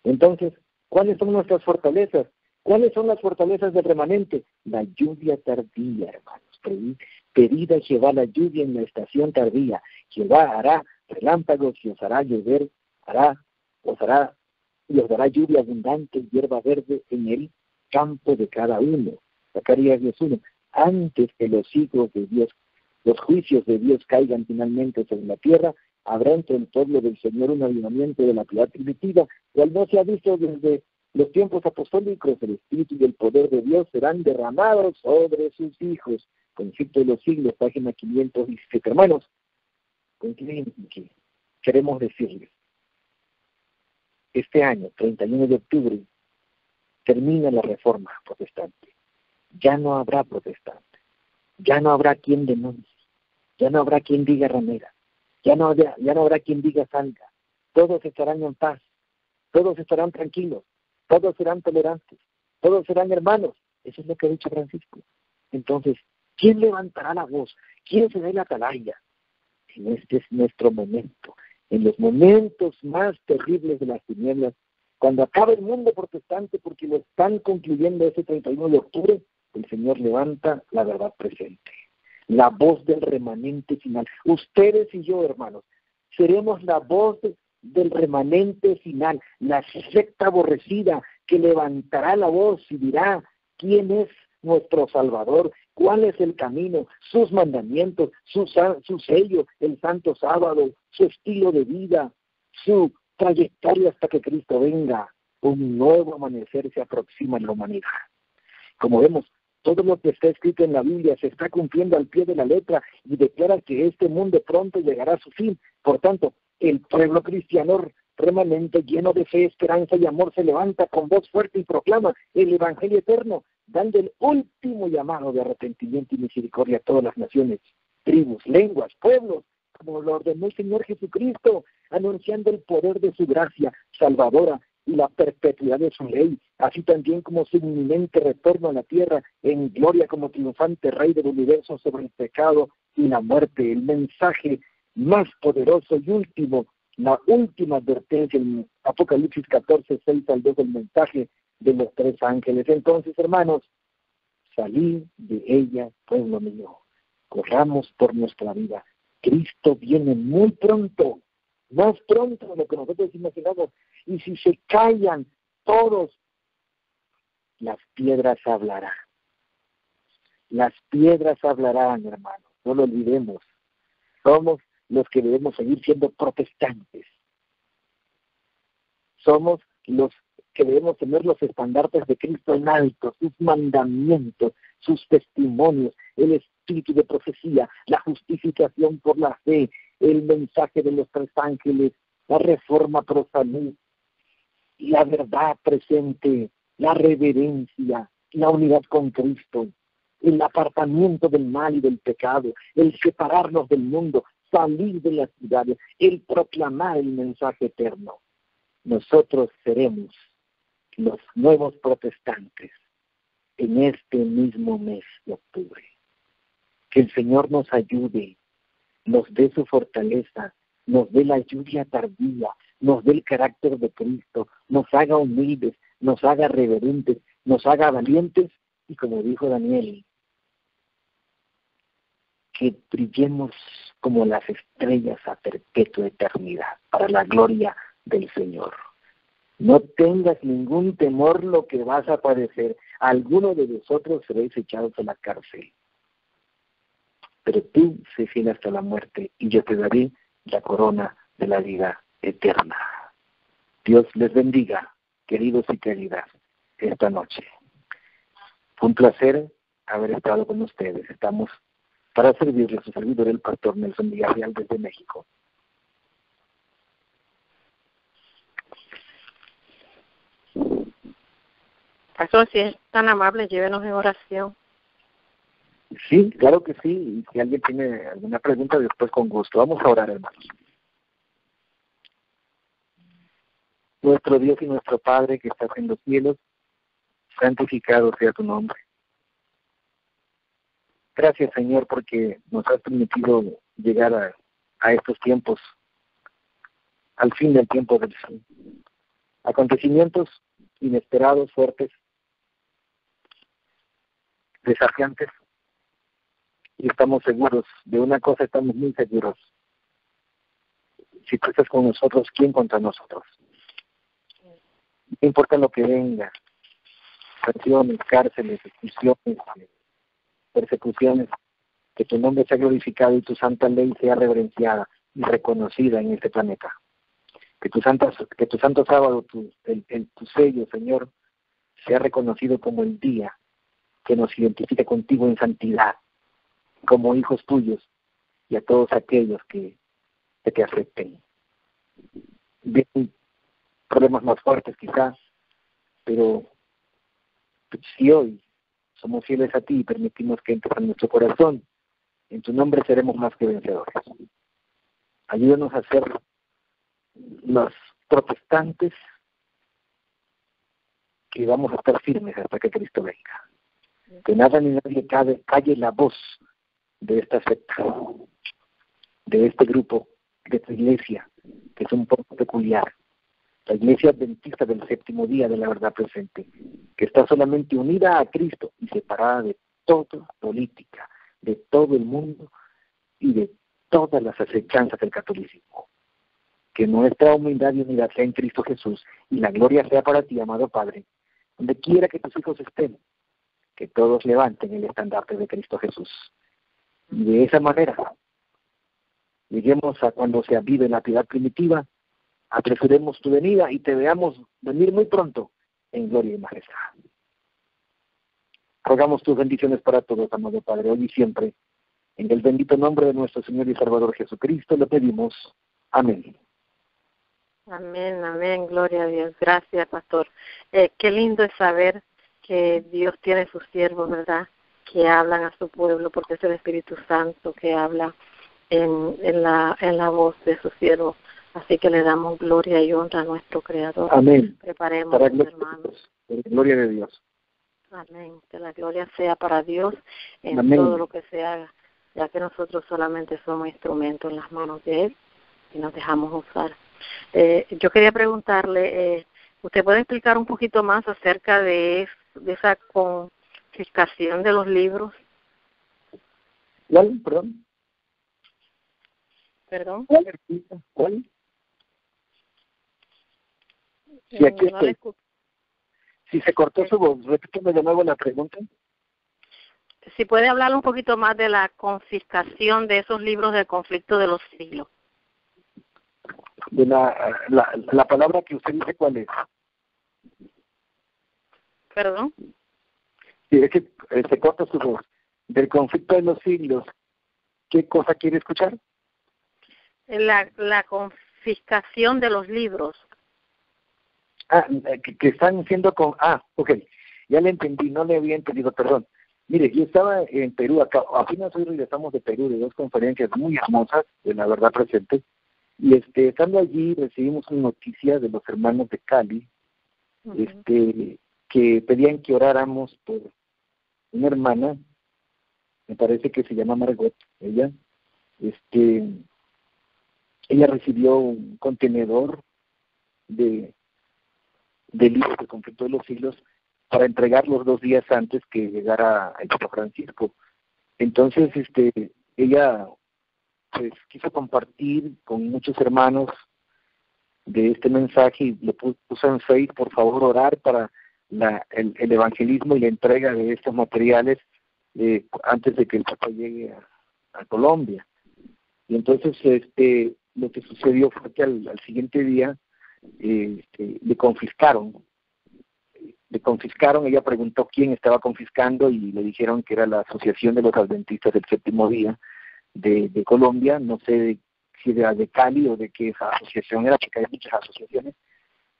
Entonces, ¿cuáles son nuestras fortalezas? ¿Cuáles son las fortalezas del remanente? La lluvia tardía, hermanos. Pedid a Jehová la lluvia en la estación tardía. Jehová hará relámpagos y os hará llover, y os dará lluvia abundante y hierba verde en el campo de cada uno. Zacarías 10:1. Antes que los hijos de Dios, los juicios de Dios caigan finalmente sobre la tierra, habrá entre el pueblo del Señor un avivamiento de la piedad primitiva, cual no se ha visto desde los tiempos apostólicos. El Espíritu y el poder de Dios serán derramados sobre sus hijos. Conflicto de los siglos, página 517. Hermanos, concluyen aquí. Queremos decirles, este año, 31 de octubre, termina la Reforma Protestante. Ya no habrá protestante, ya no habrá quien denuncie, ya no habrá quien diga ramera, Ya no habrá quien diga salga. Todos estarán en paz, todos estarán tranquilos, todos serán tolerantes, todos serán hermanos. Eso es lo que ha dicho Francisco. Entonces, ¿quién levantará la voz? ¿Quién será la atalaya? Este es nuestro momento. En los momentos más terribles de las tinieblas, cuando acaba el mundo protestante, porque lo están concluyendo ese 31 de octubre, el Señor levanta la verdad presente, la voz del remanente final. Ustedes y yo, hermanos, seremos la voz del remanente final, la secta aborrecida que levantará la voz y dirá quién es nuestro Salvador, cuál es el camino, sus mandamientos, su sello, el Santo Sábado, su estilo de vida, su trayectoria hasta que Cristo venga. Un nuevo amanecer se aproxima en la humanidad. Como vemos, todo lo que está escrito en la Biblia se está cumpliendo al pie de la letra y declara que este mundo pronto llegará a su fin. Por tanto, el pueblo cristiano remanente, lleno de fe, esperanza y amor, se levanta con voz fuerte y proclama el Evangelio eterno, dando el último llamado de arrepentimiento y misericordia a todas las naciones, tribus, lenguas, pueblos, como lo ordenó el Señor Jesucristo, anunciando el poder de su gracia salvadora y la perpetuidad de su ley, así también como su inminente retorno a la tierra en gloria como triunfante Rey del universo sobre el pecado y la muerte. El mensaje más poderoso y último, la última advertencia en Apocalipsis 14, 6 al 2, el mensaje de los 3 ángeles. Entonces, hermanos, salid de ella, pueblo mío, corramos por nuestra vida. Cristo viene muy pronto, más pronto de lo que nosotros imaginamos. Y si se callan todos, las piedras hablarán. Las piedras hablarán, hermanos, no lo olvidemos. Somos los que debemos seguir siendo protestantes. Somos los que debemos tener los estandartes de Cristo en alto, sus mandamientos, sus testimonios, el espíritu de profecía, la justificación por la fe, el mensaje de los 3 ángeles, la reforma pro salud, la verdad presente, la reverencia, la unidad con Cristo, el apartamiento del mal y del pecado, el separarnos del mundo, salir de las ciudades, el proclamar el mensaje eterno. Nosotros seremos los nuevos protestantes en este mismo mes de octubre. Que el Señor nos ayude, nos dé su fortaleza, nos dé la lluvia tardía, nos dé el carácter de Cristo, nos haga humildes, nos haga reverentes, nos haga valientes y, como dijo Daniel, que brillemos como las estrellas a perpetua eternidad para la gloria del Señor. No tengas ningún temor lo que vas a padecer. Alguno de vosotros seréis echados a la cárcel. Pero tú sé fiel hasta la muerte y yo te daré la corona de la vida eterna. Dios les bendiga, queridos y queridas, esta noche. Fue un placer haber estado con ustedes. Estamos para servirles, su servidor, el pastor Nelson Villarreal desde México. Pastor, si es tan amable, llévenos en oración. Sí, claro que sí. Y si alguien tiene alguna pregunta, después con gusto. Vamos a orar, hermanos. Nuestro Dios y nuestro Padre que estás en los cielos, santificado sea tu nombre. Gracias, Señor, porque nos has permitido llegar a estos tiempos, al fin del tiempo del fin. Acontecimientos inesperados, fuertes, desafiantes, y estamos seguros, de una cosa estamos muy seguros: si tú estás con nosotros, ¿quién contra nosotros? No importa lo que venga, sanciones, cárceles, exclusiones, persecuciones, que tu nombre sea glorificado y tu santa ley sea reverenciada y reconocida en este planeta. Que tu santo sábado, tu sello, Señor, sea reconocido como el día que nos identifica contigo en santidad, como hijos tuyos, y a todos aquellos que te acepten. Bien, problemas más fuertes quizás, pero si hoy somos fieles a ti y permitimos que entres en nuestro corazón, en tu nombre seremos más que vencedores. Ayúdanos a ser los protestantes que vamos a estar firmes hasta que Cristo venga. Que nada ni nadie calle la voz de esta secta, de este grupo, de esta iglesia, que es un poco peculiar. La iglesia adventista del séptimo día de la verdad presente, que está solamente unida a Cristo y separada de toda política, de todo el mundo y de todas las acechanzas del catolicismo. Que nuestra humildad y unidad sea en Cristo Jesús y la gloria sea para ti, amado Padre, donde quiera que tus hijos estén, que todos levanten el estandarte de Cristo Jesús. Y de esa manera, lleguemos a cuando se avive la piedad primitiva, apresuremos tu venida y te veamos venir muy pronto en gloria y majestad. Rogamos tus bendiciones para todos, amado Padre, hoy y siempre. En el bendito nombre de nuestro Señor y Salvador Jesucristo le pedimos. Amén. Amén, amén, gloria a Dios. Gracias, pastor. Qué lindo es saber que Dios tiene sus siervos, ¿verdad?, que hablan a su pueblo, porque es el Espíritu Santo que habla en la voz de sus siervos. Así que le damos gloria y honra a nuestro Creador. Amén. Preparemos, para hermanos. Gloria de Dios. Amén. Que la gloria sea para Dios en Amén. todo lo que se haga, ya que nosotros solamente somos instrumentos en las manos de Él y nos dejamos usar. Yo quería preguntarle, ¿usted puede explicar un poquito más acerca de esa confiscación de los libros? ¿Cuál? Perdón. ¿Perdón? ¿Cuál? Sí, aquí No le estoy. escucho. Si se cortó su voz, repítame de nuevo la pregunta. Si puede hablar un poquito más de la confiscación de esos libros del conflicto de los siglos. De la palabra que usted dice, ¿cuál es? ¿Perdón? Sí, es que se corta su voz. Del conflicto de los siglos, ¿qué cosa quiere escuchar? La confiscación de los libros. Que están siendo con... ok, ya le entendí, no le había entendido, perdón. Mire, yo estaba en Perú, acá, apenas hoy regresamos de Perú, de 2 conferencias muy hermosas, de la verdad presente, y estando allí recibimos una noticia de los hermanos de Cali, que pedían que oráramos por una hermana, me parece que se llama Margot, ella recibió un contenedor de libros del conflicto de los siglos para entregarlos 2 días antes que llegara el Papa Francisco. Entonces, ella pues quiso compartir con muchos hermanos de este mensaje y le puso en Facebook, por favor, orar para el evangelismo y la entrega de estos materiales antes de que el Papa llegue a Colombia. Y entonces lo que sucedió fue que al siguiente día le confiscaron, ella preguntó quién estaba confiscando y le dijeron que era la Asociación de los Adventistas del Séptimo Día de Colombia, no sé si era de Cali o de qué esa asociación era, porque hay muchas asociaciones.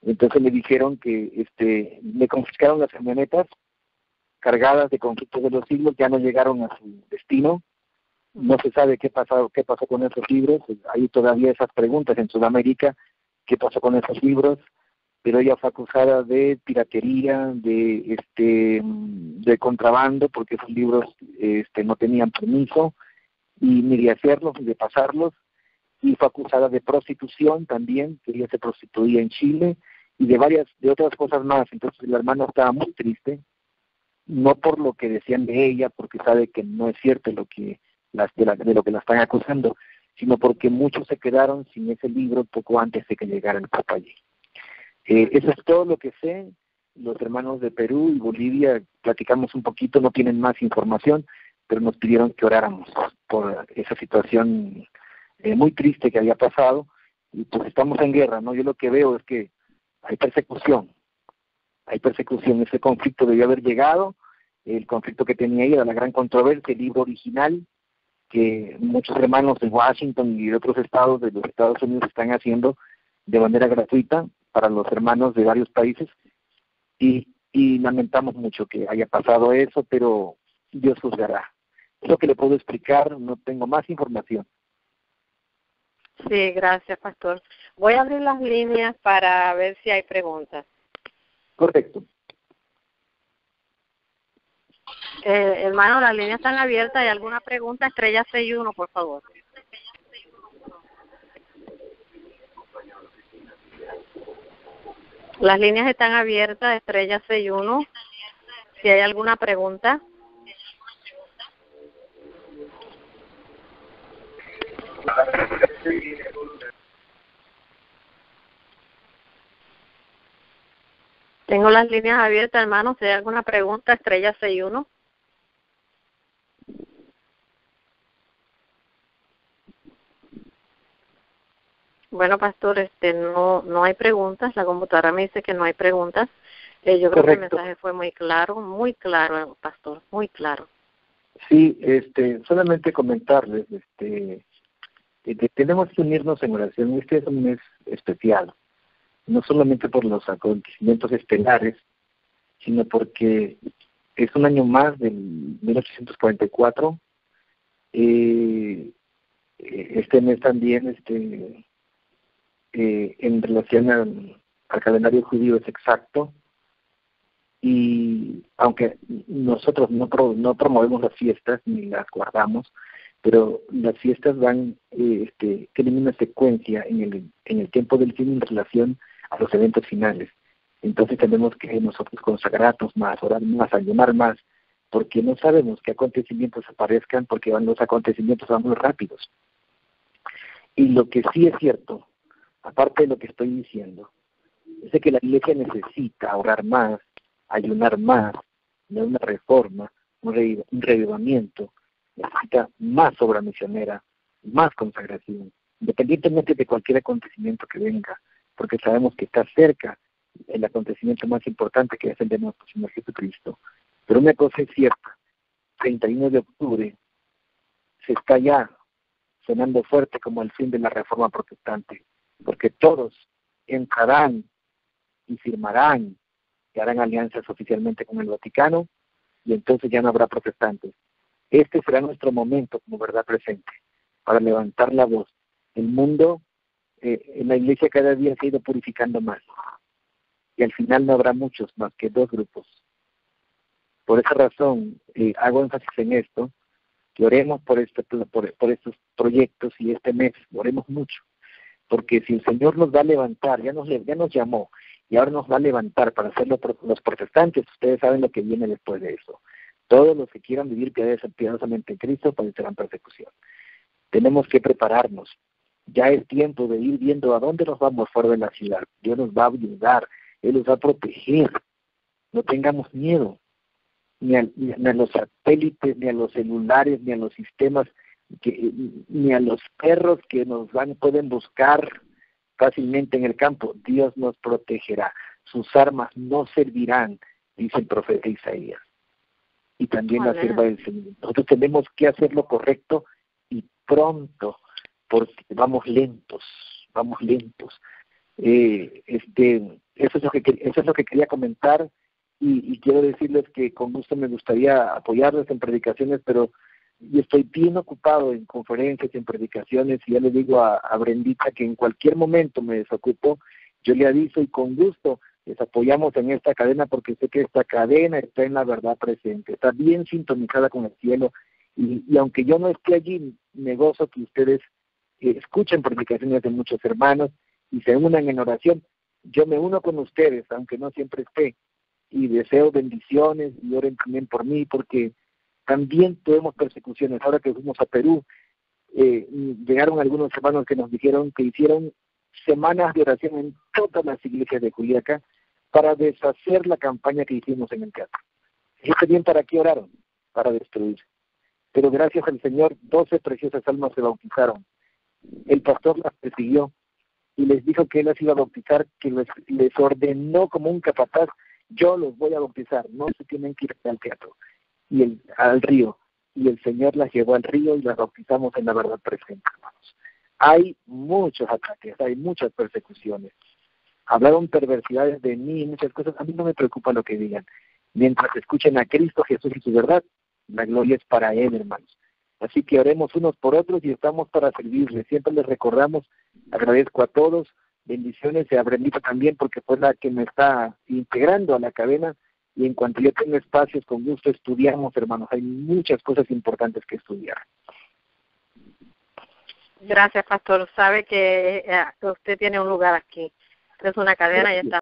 Entonces le dijeron que le confiscaron las camionetas cargadas de conflictos de los siglos, ya no llegaron a su destino, no se sabe qué pasó con esos libros, hay todavía esas preguntas en Sudamérica, qué pasó con esos libros, pero ella fue acusada de piratería, de contrabando, porque esos libros no tenían permiso, y ni de hacerlos ni de pasarlos, y fue acusada de prostitución también, que ella se prostituía en Chile, y de otras cosas más. Entonces la hermana estaba muy triste, no por lo que decían de ella, porque sabe que no es cierto de lo que la están acusando, sino porque muchos se quedaron sin ese libro poco antes de que llegara el Papa allí. Eso es todo lo que sé. Los hermanos de Perú y Bolivia platicamos un poquito, no tienen más información, pero nos pidieron que oráramos por esa situación muy triste que había pasado, y pues estamos en guerra, ¿no? Yo lo que veo es que hay persecución, ese conflicto debió haber llegado, el conflicto que tenía ella, la gran controversia, el libro original, que muchos hermanos de Washington y de otros estados de los Estados Unidos están haciendo de manera gratuita para los hermanos de varios países, y lamentamos mucho que haya pasado eso, pero Dios juzgará. Es lo que le puedo explicar, no tengo más información. Sí, gracias, pastor. Voy a abrir las líneas para ver si hay preguntas. Correcto. Hermano, las líneas están abiertas. ¿Hay alguna pregunta? Estrella 61, por favor. Las líneas están abiertas, Estrella 61. Si hay alguna pregunta. Tengo las líneas abiertas, hermano. Si hay alguna pregunta, Estrella 61. Bueno, pastor, no hay preguntas. La computadora me dice que no hay preguntas. Yo creo que el mensaje fue muy claro, pastor, muy claro. Sí, solamente comentarles, tenemos que unirnos en oración. Este es un mes especial, no solamente por los acontecimientos estelares, sino porque es un año más del 1844. Este mes también, en relación al calendario judío es exacto, y aunque nosotros no promovemos las fiestas ni las guardamos, pero las fiestas tienen una secuencia en el tiempo del fin en relación a los eventos finales. Entonces tenemos que nosotros consagrarnos más, orar más, ayunar más, porque no sabemos qué acontecimientos aparezcan, porque los acontecimientos van muy rápidos. Y lo que sí es cierto, aparte de lo que estoy diciendo, es de que la Iglesia necesita orar más, ayunar más, una reforma, un revivamiento, necesita más obra misionera, más consagración, independientemente de cualquier acontecimiento que venga, porque sabemos que está cerca el acontecimiento más importante, que es el de nuestro Señor Jesucristo. Pero una cosa es cierta, 31 de octubre se está ya sonando fuerte como el fin de la Reforma Protestante, porque todos entrarán y firmarán y harán alianzas oficialmente con el Vaticano, y entonces ya no habrá protestantes. Este será nuestro momento como verdad presente, para levantar la voz. El mundo, en la Iglesia cada día se ha ido purificando más, y al final no habrá muchos más que 2 grupos. Por esa razón, hago énfasis en esto, que oremos por estos proyectos, y este mes oremos mucho, porque si el Señor nos va a levantar, ya nos llamó, y ahora nos va a levantar para ser los protestantes, ustedes saben lo que viene después de eso. Todos los que quieran vivir piadosamente en Cristo padecerán persecución. Tenemos que prepararnos. Ya es tiempo de ir viendo a dónde nos vamos fuera de la ciudad. Dios nos va a ayudar, Él nos va a proteger. No tengamos miedo, ni a los satélites, ni a los celulares, ni a los sistemas, ni a los perros que pueden buscar fácilmente en el campo. Dios nos protegerá. Sus armas no servirán, dice el profeta Isaías. Y también la sierva del Señor. Nosotros tenemos que hacer lo correcto y pronto, porque vamos lentos. Eso es lo que quería comentar, y quiero decirles que con gusto me gustaría apoyarles en predicaciones, pero yo estoy bien ocupado en conferencias, en predicaciones, y ya le digo a Brendita que en cualquier momento me desocupo, yo le aviso, y con gusto les apoyamos en esta cadena, porque sé que esta cadena está en la verdad presente, está bien sintonizada con el cielo, y aunque yo no esté allí, me gozo que ustedes escuchen predicaciones de muchos hermanos y se unan en oración. Yo me uno con ustedes, aunque no siempre esté, y deseo bendiciones, y oren también por mí, porque también tuvimos persecuciones. Ahora que fuimos a Perú, llegaron algunos hermanos que nos dijeron que hicieron semanas de oración en todas las iglesias de Juliaca para deshacer la campaña que hicimos en el teatro. ¿Y bien para qué oraron? Para destruir. Pero gracias al Señor, 12 preciosas almas se bautizaron. El pastor las persiguió y les dijo que él las iba a bautizar, que les ordenó como un capataz: yo los voy a bautizar, no se tienen que ir al teatro y al río. Y el Señor las llevó al río y las bautizamos en la verdad presente, hermanos. Hay muchos ataques, hay muchas persecuciones. Hablaron perversidades de mí, muchas cosas. A mí no me preocupa lo que digan. Mientras escuchen a Cristo Jesús y su verdad, la gloria es para Él, hermanos. Así que oremos unos por otros y estamos para servirles. Siempre les recordamos, agradezco a todos, bendiciones y a Brendita también, porque fue la que me está integrando a la cadena, y en cuanto yo tenga espacios, con gusto estudiamos, hermanos. Hay muchas cosas importantes que estudiar. Gracias, pastor. Sabe que usted tiene un lugar aquí. Es una cadena y está